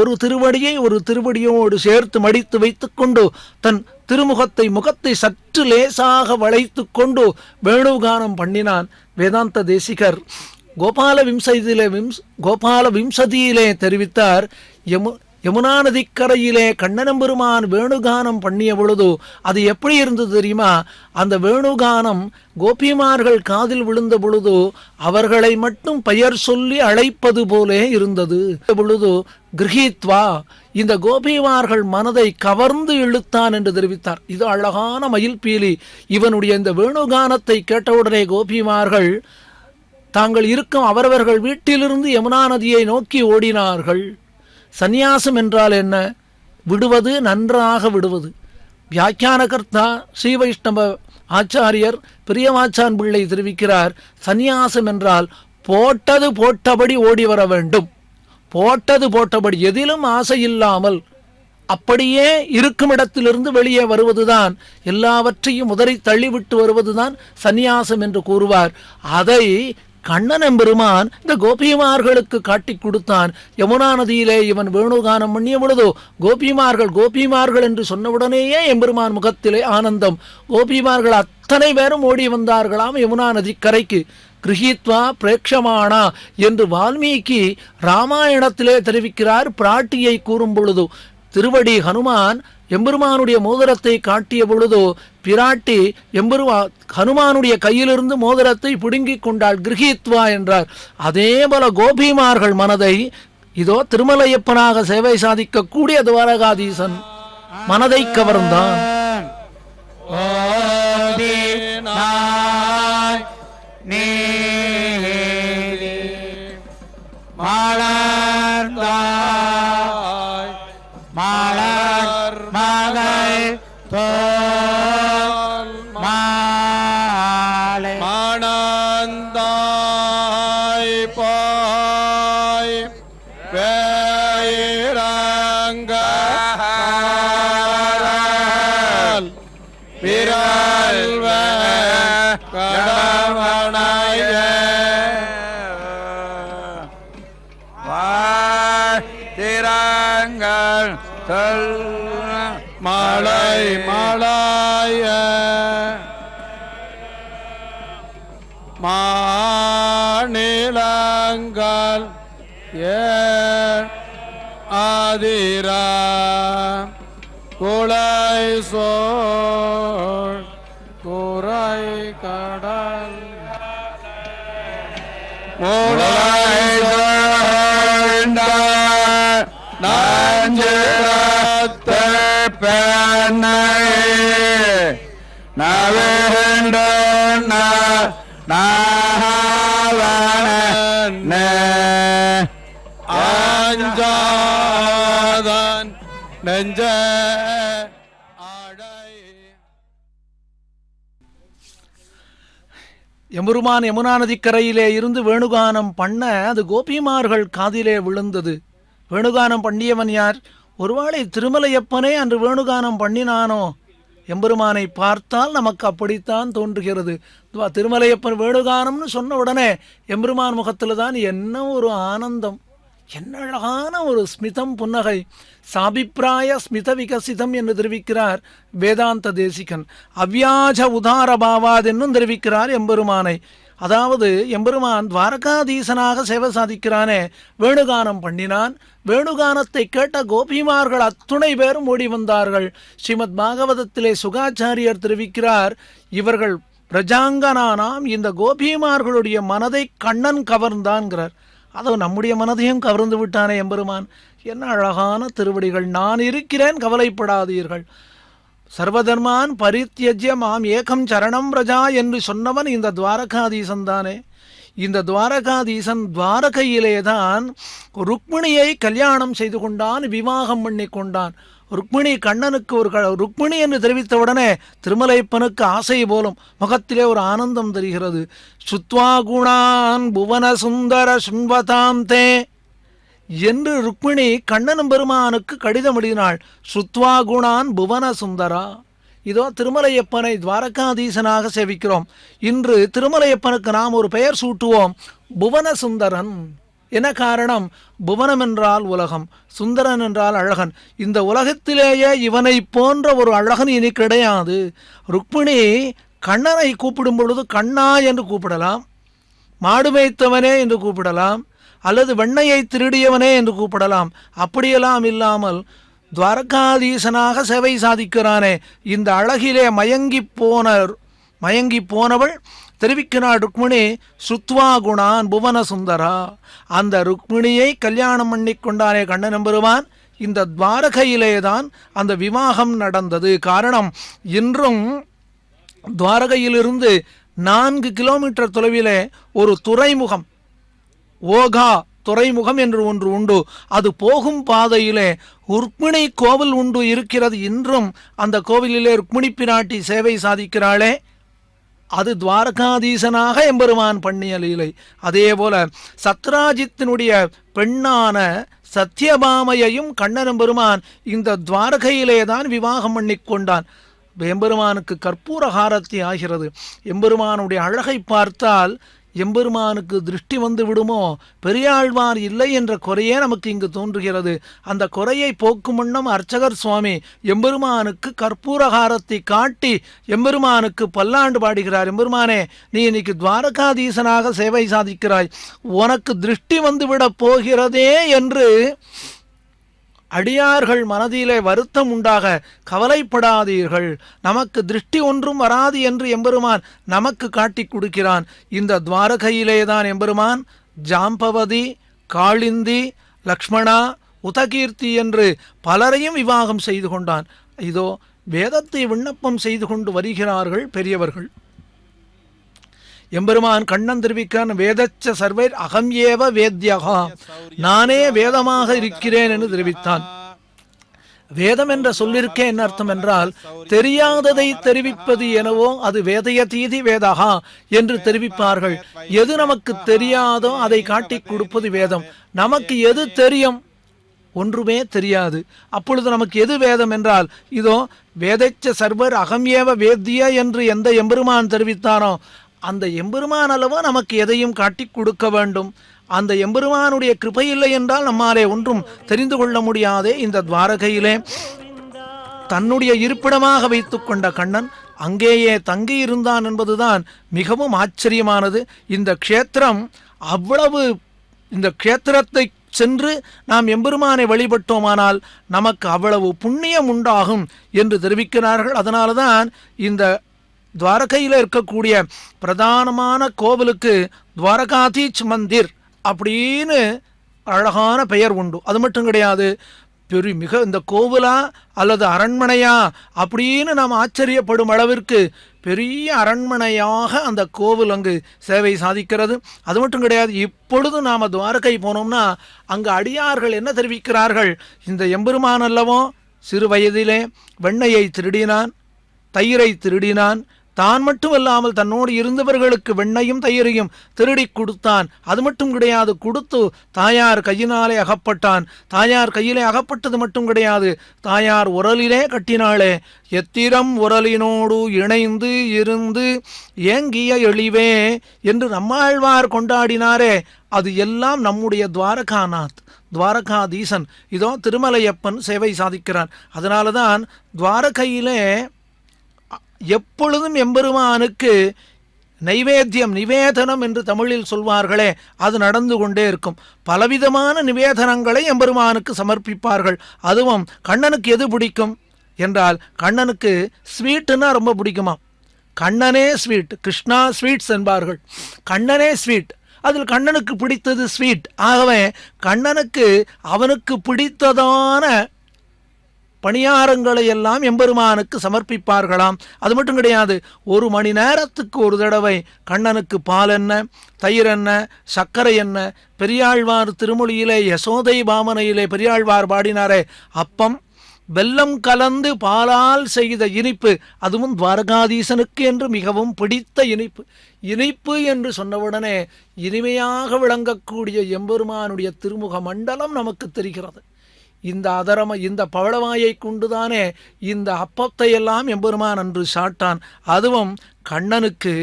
ஒரு திருவடியை ஒரு திருவடியோடு சேர்த்து மடித்து வைத்து கொண்டு தன் முகத்தை சற்று லேசாக வளைத்து கொண்டு வேணுகானம் பண்ணினான். வேதாந்த தேசிகர் கோபால விம்சதியிலே தெரிவித்தார். யமுனா நதிக்கரையிலே கண்ணனம்பெருமான் வேணுகானம் பண்ணிய பொழுது அது எப்படி இருந்தது தெரியுமா? அந்த வேணுகானம் கோபிமார்கள் காதில் விழுந்த பொழுது அவர்களை மட்டும் பெயர் சொல்லி அழைப்பது போலே இருந்தது. பொழுது கிரகித்வா, இந்த கோபிமார்கள் மனதை கவர்ந்து இழுத்தான் என்று தெரிவித்தார். இது அழகான மயில் பீலி. இவனுடைய இந்த வேணுகானத்தை கேட்டவுடனே கோபிமார்கள் தாங்கள் இருக்கும் அவரவர்கள் வீட்டிலிருந்து யமுனா நதியை நோக்கி ஓடினார்கள். சந்நியாசம் என்றால் என்ன? விடுவது, நன்றாக விடுவது. வியாக்கியானகர்த்தா ஸ்ரீ வைஷ்ணவ ஆச்சாரியர் பிரியமாச்சான் பிள்ளை தெரிவிக்கிறார், சந்நியாசம் என்றால் போட்டது போட்டபடி ஓடி வர வேண்டும். போட்டது போட்டபடி, எதிலும் ஆசை இல்லாமல் அப்படியே இருக்கும் இடத்திலிருந்து வெளியே வருவதுதான், எல்லாவற்றையும் உதறி தள்ளிவிட்டு வருவதுதான் சந்நியாசம் என்று கூறுவார். அதை கண்ணன் எம்பெருமான் இந்த கோபிமார்களுக்கு காட்டி கொடுத்தான். யமுனா நதியிலே இவன் வேணுகானம் பண்ணிய பொழுதோ கோபிமார்கள் என்று சொன்னவுடனேயே எம்பெருமான் முகத்திலே ஆனந்தம். கோபிமார்கள் அத்தனை பேரும் ஓடி வந்தார்களாம் யமுனா நதி கரைக்கு. கிரகித்வா பிரேக்ஷமானா என்று வால்மீகி ராமாயணத்திலே தெரிவிக்கிறார். பிராட்டியை கூறும் பொழுது திருவடி ஹனுமான் எம்பெருமானுடைய மோதிரத்தை காட்டிய பொழுதோ பிராட்டி ஹனுமானுடைய கையிலிருந்து மோதிரத்தை பிடுங்கிக் கொண்டாள். கிரகித்வா என்றார். அதே போல கோபிமார்கள் மனதை இதோ திருமலையப்பனாக சேவை சாதிக்கக்கூடிய துவாரகாதீசன் மனதை கவர்ந்தான். மாநிலங்கள் ஆதிரா குலை சோழ் குறை கடல் நஞ்சரத்தை பெண்ணை நவேண்ட ஆஞ்சாதன் நெஞ்ச எம்பெருமான் யமுனா நதிக்கரையிலே இருந்து வேணுகானம் பண்ண அது கோபிமார்கள் காதிலே விழுந்தது. வேணுகானம் பண்ணியவன் யார்? ஒருவேளை திருமலையப்பனே அன்று வேணுகானம் பண்ணினானோ? எம்பெருமானை பார்த்தால் நமக்கு அப்படித்தான் தோன்றுகிறது. திருமலையப்பன் வேணுகானம்னு சொன்ன உடனே எம்பெருமான் முகத்தில் தான் என்ன ஒரு ஆனந்தம், என்ன அழகான ஒரு ஸ்மிதம், புன்னகை. சாபிப்பிராய ஸ்மித விகசிதம் என்று தெரிவிக்கிறார் வேதாந்த தேசிகன். அவ்யாஜ உதார பாவாத் என்னும் தெரிவிக்கிறார் எம்பெருமானை. அதாவது எம்பெருமான் துவாரகாதீசனாக சேவை சாதிக்கிறானே, வேணுகானம் பண்ணினான். வேணுகானத்தை கேட்ட கோபிமார்கள் அத்துணை பேரும் ஓடி வந்தார்கள். ஸ்ரீமத் பாகவதத்திலே சுகாச்சாரியர் தெரிவிக்கிறார், இவர்கள் பிரஜாங்கனானாம், இந்த கோபிமார்களுடைய மனதை கண்ணன் கவர்ந்தான்கிறார். அதோ நம்முடைய மனதையும் கவர்ந்து விட்டானே எம்பெருமான். என்ன அழகான திருவடிகள். நான் இருக்கிறேன், கவலைப்படாதீர்கள். சர்வதர்மான் பரித்யஜ்ய மாம் ஏகம் சரணம் பிரஜா என்று சொன்னவன் இந்த துவாரகாதீசன் தானே. இந்த துவாரகாதீசன் துவாரகையிலே தான் ருக்மிணியை கல்யாணம் செய்து கொண்டான், விவாகம் பண்ணி கொண்டான். ருக்மிணி கண்ணனுக்கு ருக்மிணி என்று தெரிவித்தவுடனே திருமலைப்பனுக்கு ஆசை போலும், முகத்திலே ஒரு ஆனந்தம் தெரிகிறது. சுத்வா குணான் புவன சுந்தர சுண்வதாம் தே என்று ருக்மிணி கண்ணனும் பெருமானுக்கு கடிதம் எழுதினாள். சுத்வா குணான் புவன சுந்தரா. இதோ திருமலையப்பனை துவாரகாதீசனாக சேவிக்கிறோம். இன்று திருமலையப்பனுக்கு நாம் ஒரு பெயர் சூட்டுவோம், புவன சுந்தரன். என்ன காரணம்? புவனம் என்றால் உலகம், சுந்தரன் என்றால் அழகன். இந்த உலகத்திலேயே இவனை போன்ற ஒரு அழகன் இனி கிடையாது. ருக்மிணி கண்ணனை கூப்பிடும் பொழுது கண்ணா என்று கூப்பிடலாம், மாடு மேய்த்தவனே என்று கூப்பிடலாம், அல்லது வெண்ணையை திருடியவனே என்று கூப்பிடலாம். அப்படியெல்லாம் இல்லாமல் துவாரகாதீசனாக சேவை சாதிக்கிறானே, இந்த அழகிலே மயங்கி போனவள் தெரிவிக்கிறாள் ருக்மிணி சுத்வா குணான் புவன சுந்தரா. அந்த ருக்மிணியை கல்யாணம் பண்ணி கொண்டானே கண்ணன் பெருமான், இந்த துவாரகையிலே தான் அந்த விவாகம் நடந்தது. காரணம், இன்றும் துவாரகையிலிருந்து 4 கிலோமீட்டர் தொலைவிலே ஒரு துறைமுகம், ஓகா துறைமுகம் என்று ஒன்று உண்டு. அது போகும் பாதையிலே ருக்மிணி கோவில் உண்டு இருக்கிறது. இன்றும் அந்த கோவிலிலே ருக்மிணி பிராட்டி சேவை சாதிக்கிறாளே, அது துவாரகாதீசனாக எம்பெருமான் பண்ணிய லீலை. அதே போல சத்ராஜித்தினுடைய பெண்ணான சத்யபாமையையும் கண்ணன் பெருமான் இந்த துவாரகையிலே தான் விவாகம் பண்ணி கொண்டான். எம்பெருமானுக்கு கற்பூர ஹாரத்தி ஆகிறது. எம்பெருமானுடைய அழகை பார்த்தால் எம்பெருமானுக்கு திருஷ்டி வந்து விடுமோ, பெரியாழ்வார் இல்லை என்ற குறையே நமக்கு இங்கு தோன்றுகிறது. அந்த குறையை போக்கும் வண்ணம் அர்ச்சகர் சுவாமி எம்பெருமானுக்கு கற்பூரகாரத்தை காட்டி எம்பெருமானுக்கு பல்லாண்டு பாடுகிறார். எம்பெருமானே, நீ இன்னைக்கு துவாரகாதீசனாக சேவை சாதிக்கிறாய், உனக்கு திருஷ்டி வந்து விட போகிறதே என்று அடியார்கள் மனதிலே வருத்தம் உண்டாக கவலைப்படாதீர்கள், நமக்கு திருஷ்டி ஒன்றும் வராது என்று எம்பெருமான் நமக்கு காட்டி கொடுக்கிறான். இந்த துவாரகையிலேதான் எம்பெருமான் ஜாம்பவதி, காளிந்தி, லக்ஷ்மணா, உதகீர்த்தி என்று பலரையும் விவாகம் செய்து கொண்டான். இதோ வேதத்தை விண்ணப்பம் செய்து கொண்டு வருகிறார்கள் பெரியவர்கள். எம்பெருமான் கண்ணன் தெரிவிக்கான், வேதச்ச சர்வை அகம் ஏவ வேத்யகா, நானே வேதமாக இருக்கிறேன் என்று தெரிவித்தான். வேதம் என்ற சொல்லிருக்கே என்ன அர்த்தம் என்றால், தெரியாததை தெரிவிப்பது எனவோ அது வேதயதீதி வேதகா என்று தெரிவிப்பார்கள். எது நமக்கு தெரியாதோ அதை காட்டி கொடுப்பது வேதம். நமக்கு எது தெரியும்? ஒன்றுமே தெரியாது. அப்பொழுது நமக்கு எது வேதம் என்றால், இதோ வேதச்ச சர்வர் அகம் ஏவ வேத்திய என்று எந்த எம்பெருமான் தெரிவித்தானோ அந்த எம்பெருமான் அளவோ நமக்கு எதையும் காட்டி கொடுக்க வேண்டும். அந்த எம்பெருமானுடைய கிருபை இல்லை என்றால் நம்மாலே ஒன்றும் தெரிந்து கொள்ள முடியாதே. இந்த துவாரகையிலே தன்னுடைய இருப்பிடமாக வைத்து கொண்ட கண்ணன் அங்கேயே தங்கி இருந்தான் என்பதுதான் மிகவும் ஆச்சரியமானது. இந்த க்ஷேத்திரம் அவ்வளவு, இந்த க்ஷேத்திரத்தை சென்று நாம் எம்பெருமானை வழிபட்டோமானால் நமக்கு அவ்வளவு புண்ணியம் உண்டாகும் என்று தெரிவிக்கிறார்கள். அதனால தான் இந்த துவாரகையில் இருக்கக்கூடிய பிரதானமான கோவிலுக்கு துவாரகாதீச் மந்திர் அப்படின்னு அழகான பெயர் உண்டு. அது மட்டும் கிடையாது, மிக இந்த கோவிலா அல்லது அரண்மனையா அப்படின்னு நாம் ஆச்சரியப்படும் அளவிற்கு பெரிய அரண்மனையாக அந்த கோவில் அங்கு சேவை சாதிக்கிறது. அது மட்டும் கிடையாது, இப்பொழுது நாம் துவாரகை போனோம்னா அங்கு அடியார்கள் என்ன தெரிவிக்கிறார்கள், இந்த எம்பெருமான் அல்லவோ சிறு வயதிலே வெண்ணையை திருடினான், தயிரை திருடினான், தான் மட்டுமல்லாமல் தன்னோடு இருந்தவர்களுக்கு வெண்ணையும் தயிரையும் திருடி கொடுத்தான். அது மட்டும் கிடையாது, கொடுத்து தாயார் கையினாலே அகப்பட்டான். தாயார் கையிலே அகப்பட்டது மட்டும் கிடையாது, தாயார் உரலிலே கட்டினாளே, எத்திரம் உரலினோடு இணைந்து இருந்து ஏங்கிய எளிவே என்று நம்மாழ்வார் கொண்டாடினாரே, அது எல்லாம் நம்முடைய துவாரகாநாத், துவாரகாதீசன். இதோ திருமலையப்பன் சேவை சாதிக்கிறான். அதனால தான் துவாரகையிலே எப்பொழுதும் எம்பெருமானுக்கு நைவேத்தியம், நிவேதனம் என்று தமிழில் சொல்வார்களே, அது நடந்து கொண்டே இருக்கும். பலவிதமான நிவேதனங்களை எம்பெருமானுக்கு சமர்ப்பிப்பார்கள். அதுவும் கண்ணனுக்கு எது பிடிக்கும் என்றால், கண்ணனுக்கு ஸ்வீட்டுன்னா ரொம்ப பிடிக்குமா. கண்ணனே ஸ்வீட், கிருஷ்ணா ஸ்வீட்ஸ் என்பார்கள். கண்ணனே ஸ்வீட், அதில் கண்ணனுக்கு பிடித்தது ஸ்வீட். ஆகவே கண்ணனுக்கு அவனுக்கு பிடித்ததான பணியாரங்களை எல்லாம் எம்பெருமானுக்கு சமர்ப்பிப்பார்களாம். அது மட்டும் கிடையாது, 1 மணி நேரத்துக்கு ஒரு தடவை கண்ணனுக்கு பால் என்ன, தயிர் என்ன, சர்க்கரை என்ன. பெரியாழ்வார் திருமொழியிலே யசோதை பாமனையிலே பெரியாழ்வார் பாடினாரே, அப்பம் வெல்லம் கலந்து பாலால் செய்த இனிப்பு, அதுவும் துவாரகாதீசனுக்கு என்று மிகவும் பிடித்த இனிப்பு. இனிப்பு என்று சொன்னவுடனே இனிமையாக விளங்கக்கூடிய எம்பெருமானுடைய திருமுக மண்டலம் நமக்கு தெரிகிறது. இந்த பவளவாயை கொண்டுதானே இந்த அப்பத்தை எல்லாம் எம்பெருமான் அன்று சாட்டான். அதுவும் கண்ணனுக்கு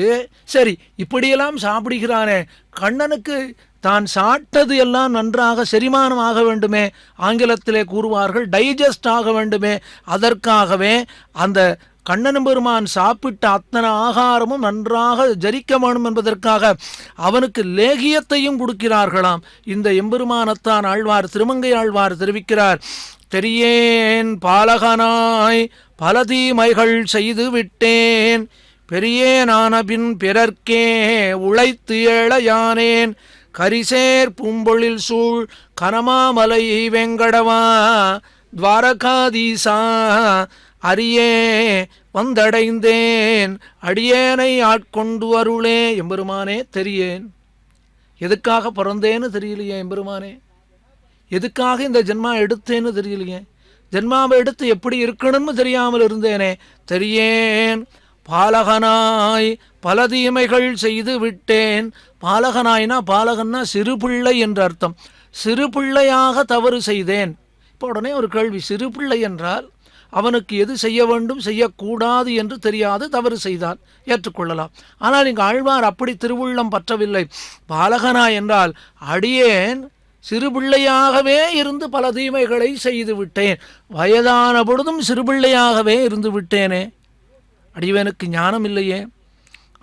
சரி இப்படியெல்லாம் சாப்பிடுகிறானே, கண்ணனுக்கு தான் சாப்பிட்டது எல்லாம் நன்றாக செரிமானம் ஆக வேண்டுமே, ஆங்கிலத்திலே கூறுவார்கள் டைஜஸ்ட் ஆக வேண்டுமே. அதற்காகவே அந்த கண்ணன் பெருமான் சாப்பிட்ட அத்தனை ஆகாரமும் நன்றாக ஜரிக்க வேணும் என்பதற்காக அவனுக்கு லேகியத்தையும் கொடுக்கிறார்களாம். இந்த எம்பெருமானத்தான் ஆழ்வார் திருமங்கை ஆழ்வார் தெரிவிக்கிறார். தெரியேன் பாலகனாய் பல தீமைகள் செய்து விட்டேன், பெரியேனான பின் பிறர்க்கே உழைத்து ஏழையானேன், கரிசேர் பூம்பொழில் சூழ் கனமாமலை வெங்கடவா துவாரகாதீசா அரியே வந்தடைந்தேன், அடியேனை ஆட்கொண்டு அருளே. எம்பெருமானே தெரியேன், எதுக்காக பிறந்தேன்னு தெரியலையே எம்பெருமானே, எதுக்காக இந்த ஜென்மா எடுத்தேன்னு தெரியலையே, ஜென்மாவை எடுத்து எப்படி இருக்கணும்னு தெரியாமல் இருந்தேனே. தெரியேன் பாலகனாய் பல தீமைகள் செய்து விட்டேன். பாலகனாய்னா, பாலகன்னா சிறு பிள்ளை என்று அர்த்தம். சிறு பிள்ளையாக தவறு செய்தேன். இப்போ உடனே ஒரு கேள்வி, சிறு பிள்ளை என்றால் அவனுக்கு எது செய்ய வேண்டும் செய்யக்கூடாது என்று தெரியாது, தவறு செய்தான், ஏற்றுக்கொள்ளலாம். ஆனால் இங்கு ஆழ்வார் அப்படி திருவுள்ளம் பற்றவில்லை. பாலகனா என்றால் அடியேன் சிறுபிள்ளையாகவே இருந்து பல தீமைகளை செய்து விட்டேன், வயதான பொழுதும் சிறுபிள்ளையாகவே இருந்து விட்டேனே. அடியவனுக்கு ஞானம் இல்லையே,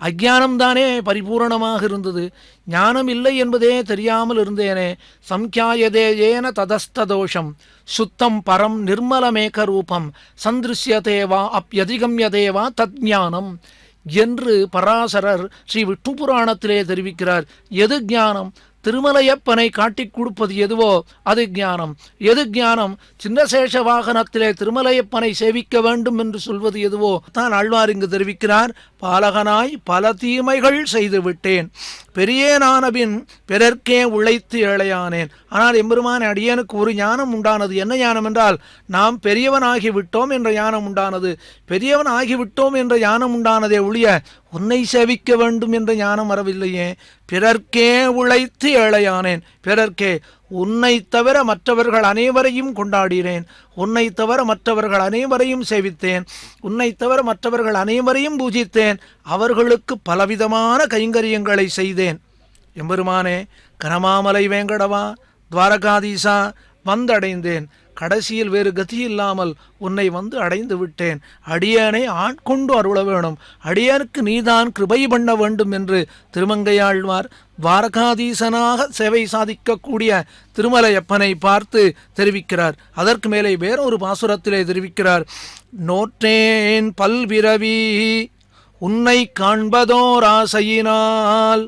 அஜ்ஞானம்தானே பரிபூரணமாக இருந்தது, ஞானம் இல்லை என்பதே தெரியாமல் இருந்தேனே. சம்யாயதே ஏன ததஸ்ததோஷம் சுத்தம் பரம் நிர்மலமேக ரூபம் சந்திருஷ்யதேவா அப்யதிகம்யதேவா தத்ஞானம் என்று பராசரர் ஸ்ரீ விஷ்ணு புராணத்திலே தெரிவிக்கிறார். எது ஞானம்? திருமலையப்பனை காட்டிக் கொடுப்பது எதுவோ அது ஞானம். எது ஞானம்? சின்னசேஷ வாகனத்திலே திருமலையப்பனை சேவிக்க வேண்டும் என்று சொல்வது எதுவோ தான் ஆழ்வார் இங்கு தெரிவிக்கிறார். பாலகனாய் பல தீமைகள் செய்து விட்டேன், பெரியேனானபின் பிறர்க்கே உழைத்து ஏழையானேன். ஆனால் எம்பெருமான் அடியனுக்கு ஒரு ஞானம் உண்டானது. என்ன ஞானம் என்றால், நாம் பெரியவனாகி விட்டோம் என்ற ஞானம் உண்டானது. பெரியவன் ஆகிவிட்டோம் என்ற ஞானம் உண்டானதே ஒழிய உன்னை சேவிக்க வேண்டும் என்ற ஞானம் வரவில்லையே. பிறர்க்கே உழைத்து ஏழையானேன். பிறர்க்கே, உன்னை தவிர மற்றவர்கள் அனைவரையும் கொண்டாடினேன், உன்னை தவிர மற்றவர்கள் அனைவரையும் சேவித்தேன், உன்னை தவிர மற்றவர்கள் அனைவரையும் பூஜித்தேன், அவர்களுக்கு பலவிதமான கைங்கரியங்களை செய்தேன். எம்பெருமானே, கனமாமலை வேங்கடவா துவாரகாதீசா வந்தடைந்தேன். கடைசியில் வேறு கதி இல்லாமல் உன்னை வந்து அடைந்து விட்டேன். அடியேனை ஆட்கொண்டு அருள வேணும், அடியனுக்கு நீதான் கிருபை பண்ண வேண்டும் என்று திருமங்கையாழ்வார் துவாரகாதீசனாக சேவை சாதிக்கக்கூடிய திருமலையப்பனை பார்த்து தெரிவிக்கிறார். அதற்கு மேலே வேறொரு பாசுரத்திலே தெரிவிக்கிறார். நோற்றேன் பல்விரவி உன்னை காண்பதோர் ஆசையினால்.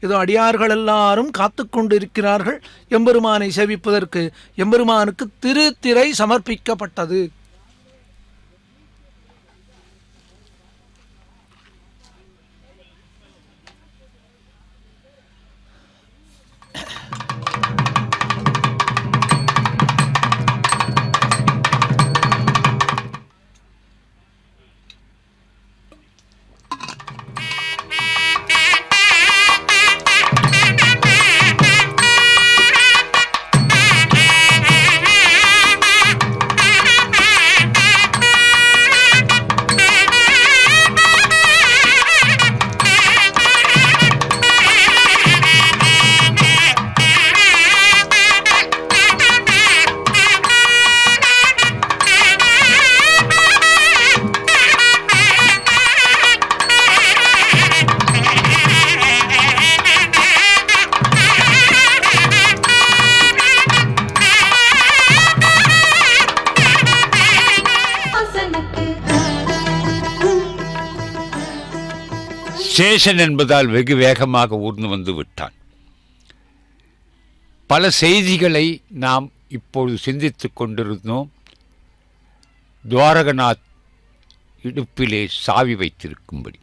இதோ அடியார்கள் எல்லாரும் காத்து கொண்டிருக்கிறார்கள் எம்பெருமானை சேவிப்பதற்கு. எம்பெருமானுக்கு திருத்திரை சமர்ப்பிக்கப்பட்டது. சேஷன் என்பதால் வெகு வேகமாக ஊர்ந்து வந்து விட்டான். பல செய்திகளை நாம் இப்பொழுது சிந்தித்து கொண்டிருந்தோம். துவாரகநாத் இடுப்பிலே சாவி வைத்திருக்கும்படி.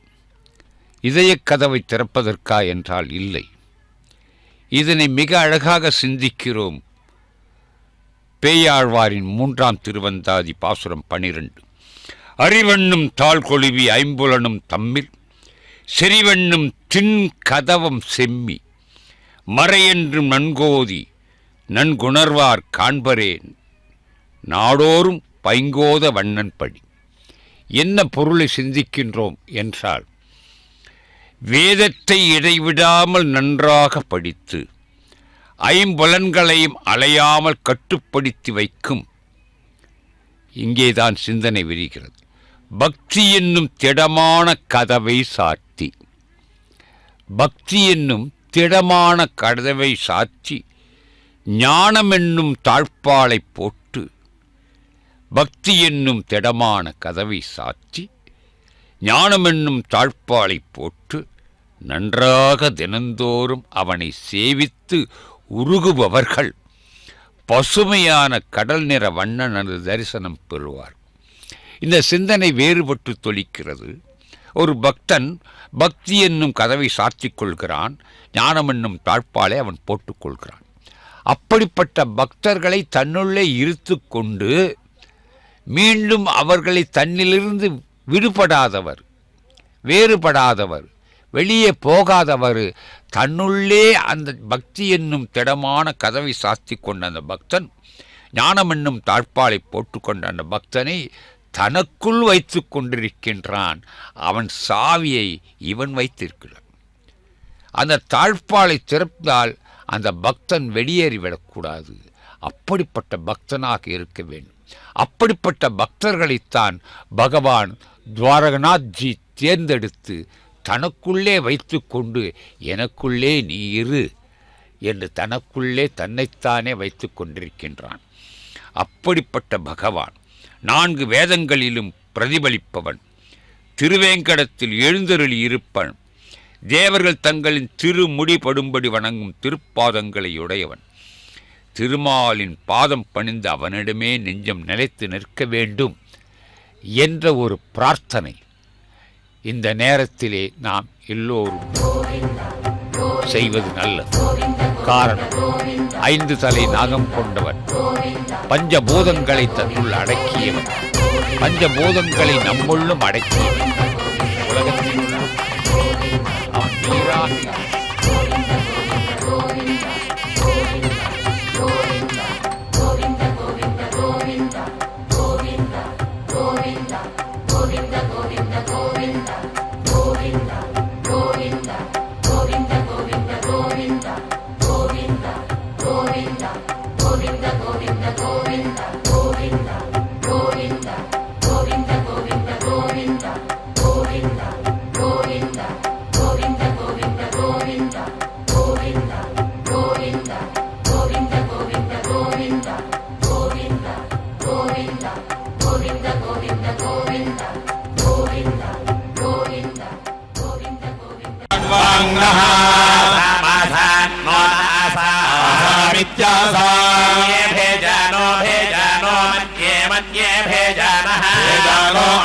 இதயக் கதவை திறப்பதற்கா என்றால் இல்லை. இதனை மிக அழகாக சிந்திக்கிறோம். பேயாழ்வாரின் 3ஆம் திருவந்தாதி பாசுரம் 12. அறிவெண்ணும் தாழ் கொழுவி ஐம்புலனும் தம்மில் செறிவெண்ணும் தின் கதவம் செம்மி மறையென்றும் நன்கோதி நன்குணர்வார் காண்பரேன் நாடோறும் பைங்கோத வண்ணன் படி. என்ன பொருளை சிந்திக்கின்றோம் என்றால், வேதத்தை இடைவிடாமல் நன்றாக படித்து ஐம்புலன்களையும் அலையாமல் கட்டுப்படுத்தி வைக்கும் இங்கேதான் சிந்தனை விரிகிறது. பக்தி என்னும் திடமான கதவை சாத்தி, பக்தி என்னும் திடமான கதவை சாத்தி ஞானம் என்னும் தாழ்பாலை போட்டு, பக்தி என்னும் திடமான கதவை சாத்தி ஞானம் என்னும் தாழ்பாலை போட்டு நன்றாக தினந்தோறும் அவனை சேவித்து உருகுபவர்கள் பசுமையான கடல் நிற வண்ணனது தரிசனம் பெறுவார். இந்த சிந்தனை வேறுபட்டு தொலிக்கிறது. ஒரு பக்தன் பக்தி என்னும் கதவை சாத்திக் கொள்கிறான், ஞானம் என்னும் தாழ்பாலை அவன் போட்டுக்கொள்கிறான். அப்படிப்பட்ட பக்தர்களை தன்னுள்ளே இருத்து கொண்டு மீண்டும் அவர்களை தன்னிலிருந்து விடுபடாதவர், வேறுபடாதவர், வெளியே போகாதவர், தன்னுள்ளே அந்த பக்தி என்னும் திடமான கதவை சாத்தி கொண்ட அந்த பக்தன், ஞானம் என்னும் தாழ்பாலை போட்டுக்கொண்ட அந்த பக்தனை தனக்குள் வைத்து கொண்டிருக்கின்றான். அவன் சாவியை இவன் வைத்திருக்கிறான். அந்த தாழ்பாலை திறந்தால் அந்த பக்தன் வெளியேறிவிடக்கூடாது. அப்படிப்பட்ட பக்தனாக இருக்க வேண்டும். அப்படிப்பட்ட பக்தர்களைத்தான் பகவான் துவாரகநாத்ஜி தேர்ந்தெடுத்து தனக்குள்ளே வைத்து கொண்டு எனக்குள்ளே நீ இரு என்று தனக்குள்ளே தன்னைத்தானே வைத்து கொண்டிருக்கின்றான். அப்படிப்பட்ட பகவான் 4 வேதங்களிலும் பிரதிபலிப்பவன், திருவேங்கடத்தில் எழுந்தருளி இருப்பவன், தேவர்கள் தங்களின் திருமுடி படும்படி வணங்கும் திருப்பாதங்களை உடையவன், திருமாலின் பாதம் பணிந்து அவனிடமே நெஞ்சம் நிலைத்து நிற்க வேண்டும் என்ற ஒரு பிரார்த்தனை இந்த நேரத்திலே நாம் எல்லோரும் செய்வது நல்லது. காரணம், 5 தலை நாகம் கொண்டவன், பஞ்சபூதங்களை தன்னுள் அடக்கியவன், பஞ்சபூதங்களை நம்முள்ளும் அடக்கியவன், உலகத்தில் அவன் நீராக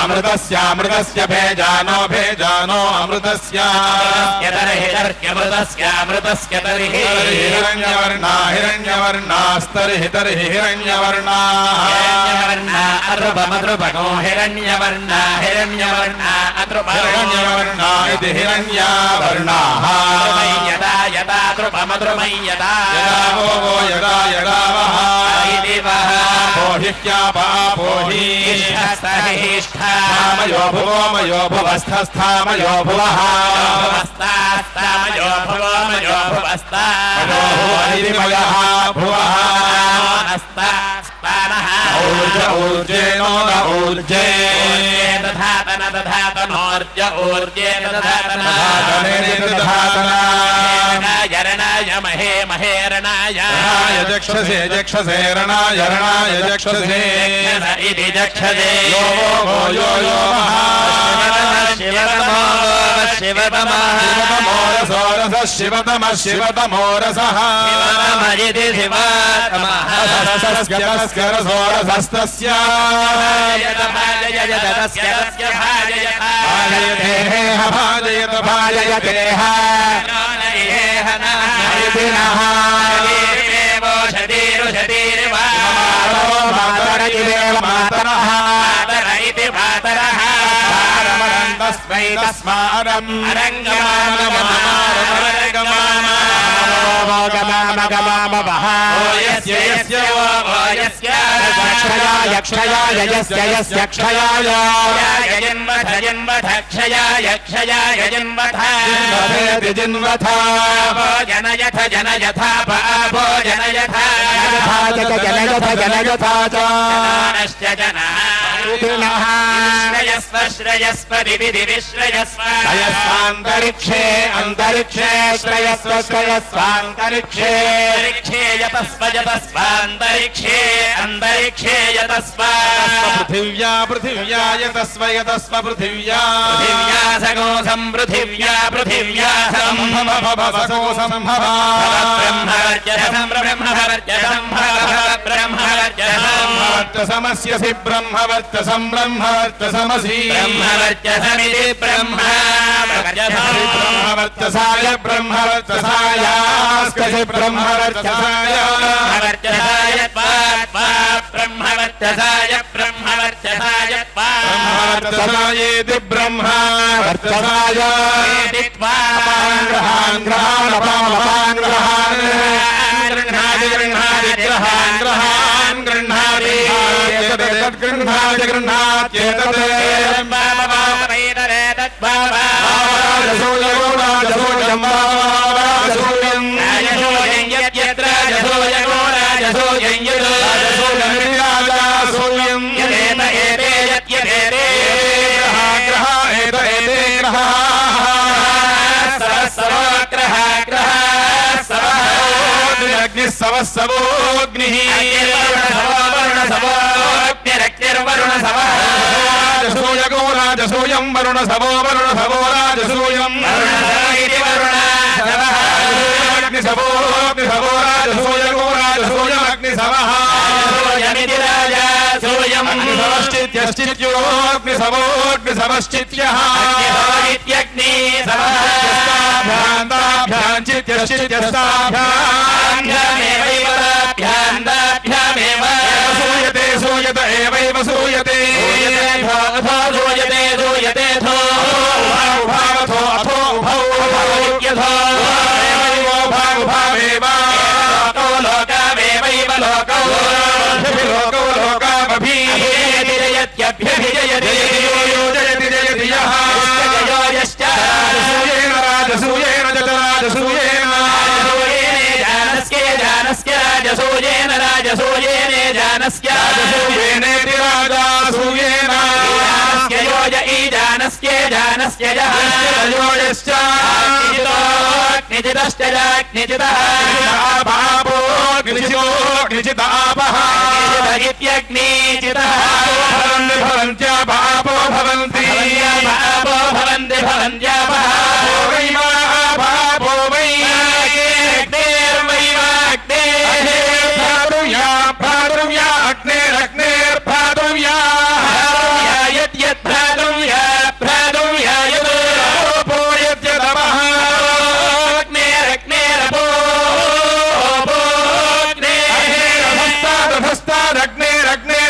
अमृतस्यामृतस्य भेजानो भेजानो अमृतस्य अमृतस्यामृतस्य तर्हि हिरण्यवर्णा हिरण्यवर्णास्तर्हि तर्हि हिरण्यवर्णा अद्रुपमद्रुपको हिरण्यवर्णा हिरण्यवर्णा हिरण्यवर्णा इति हिरण्यवर्णाः यदा यदा द्रुपमद्रुमय्यदा वो यदा यदा वः पोहिह्यापोहि स्थामयो भुवो मयो भुवस्थस्थामयो भुवः भुवस्तास्तामयो भुवो मयो भुवस्ता भुवः भुवः अस्तास्तानः ऊर्ज ऊर्जेनो न ऊर्जे दधातन दधातनोर्ज ऊर्जे दधातन दधातना रणाय महे महेरणाय जक्षसे जक्षसे रणाय रणाय जक्षसे इति जक्षसे यो यो यो शिवतमोरसोरसः शिवतमः शिवतमोरसः इति शिवतमः रसोरसस्तस्य भाजयत भाजयतेह तस्मै तस्मारम् अरङ्गमामगमामगमामगमामगमामवः यस्य यस्य क्षयाय यस्य यस्य क्षयाय जन्मथ जन्मथ क्षयाय क्षयाय जन्मथ जिन्वथ जनयथ जनयथा पापो जनयथा जनयथ जनयथा च जनश्च जनः श्रेयस्व श्रेयस्व दिवि श्रेयस्व श्रेयस्वान्तरिक्षे अन्तरिक्षे श्रेयस्व श्रेयस्वान्तरिक्षे अंतरिक्षे यतस्व यतस्वान्तरिक्षे अंतरिक्षे यतस्व पृथिव्या पृथिव्या यतस्व यतस्व पृथिव्या पृथिव्या सगोसं पृथिव्या पृथिव्या सगोसं ब्रह्मवर्चसं ब्रह्मवर्चसं ब्रह्मवर्चसं वर्चसमस्यसि ब्रह्मवर्चसं ब्रह्मवर्चसमसि ब्रह्मवर्चसमिति ब्रह्मवर्चसाय ब्रह्मवर्चसायास्कसि ब्रह्मवर्चसाय ब्रह्मवर्चसाय ब्रह्मवर्चसाय ब्रह्मवर्चसाय ब्रह्मवर्चसायेति ब्रह्मवर्चसाय ग्रहान् ग्रहान् अपामपान् ग्रहान् गृह्णाति गृह्णाति ग्रहान् ग्रहान् गृह्णाति एतदेतत् गृह्णाति गृह्णात्येतत् राजसूयगो राजसूयं राजसूयं यत्र राजसूयगो राजसूयं राजसूयमिति राजासूयं यदेत एते यत्यदेते ग्रहा एत एते ग्रहाः अग्निः सवः सवोऽग्निः राजसूयगो राजसूयं वरुणसवो वरुणसवो राजसूयं अग्निसवो अग्निसवो राजसूयगो राजसूयम् अग्निसवः अग्निसवश्चित्यश्चित्योऽग्निसवोऽग्निसवश्चित्यः सूयते सूयत एवैव सूयते सूयते सूयते उभावथो अथो उभौ उभावेव लोकावेवैव लोकौ लोको लोकामभिजयत्यभ्यभिजयते योजयति जयति यः यश्च राजसूयेन राजसूयेन जत राजसूयेन जानस्य जानस्य राजसूयेन राजसूयेन जानस्य राजसूयेनेति राजासूयेन योज ईजानस्य जानस्य योजश्च निजितश्च निजितः निजितापः इत्यग्निजितः भवन्त्यापापो भवन्ति पापो भवन्ति भवन्त्यापः पापो वै भ्रातृव्या अग्नेरग्नेर्भ्रातृव्या यद्यद्भ्रातृव्या भ्रातृव्या यदोपो यद्यतमः अग्नेरग्नेरग्नेरग्नेरग्ने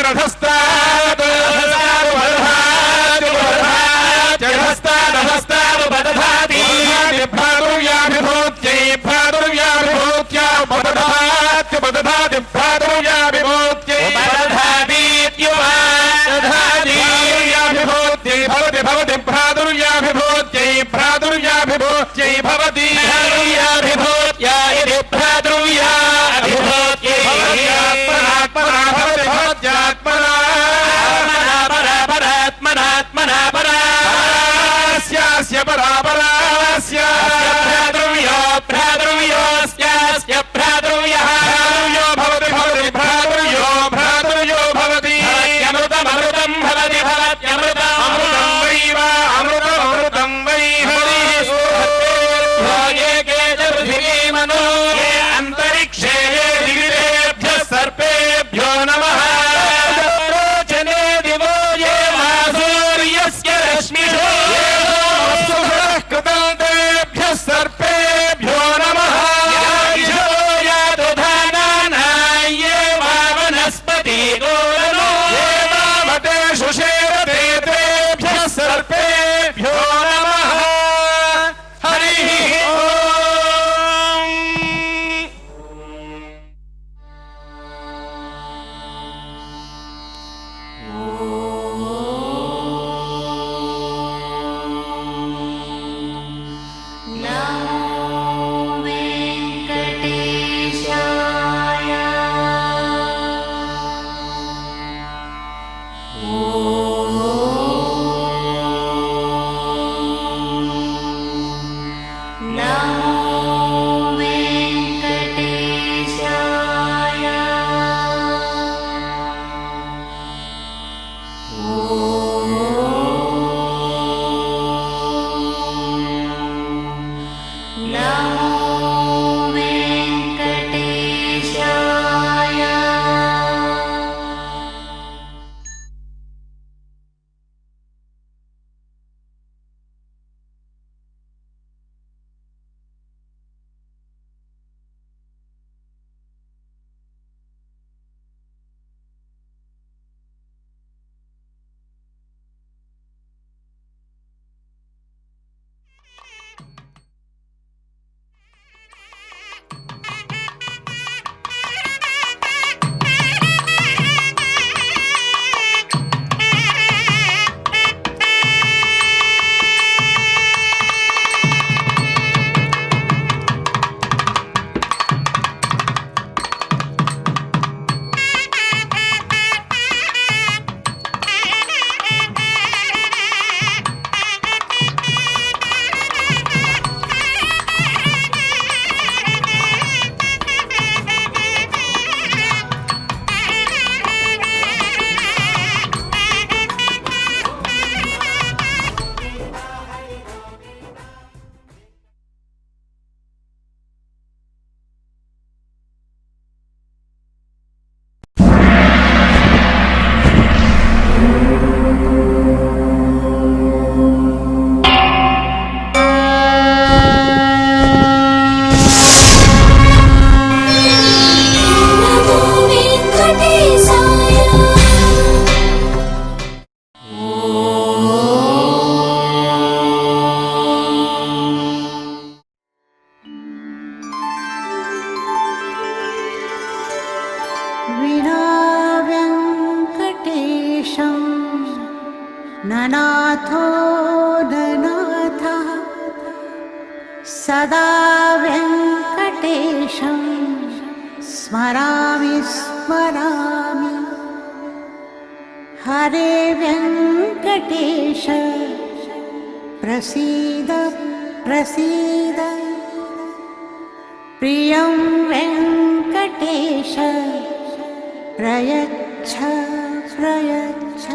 ननाथो ननाथः सदा वेङ्कटेशं स्मरामि स्मरामि हरे वेङ्कटेश प्रसीद प्रसीद प्रियं वेङ्कटेश प्रयच्छ प्रयच्छ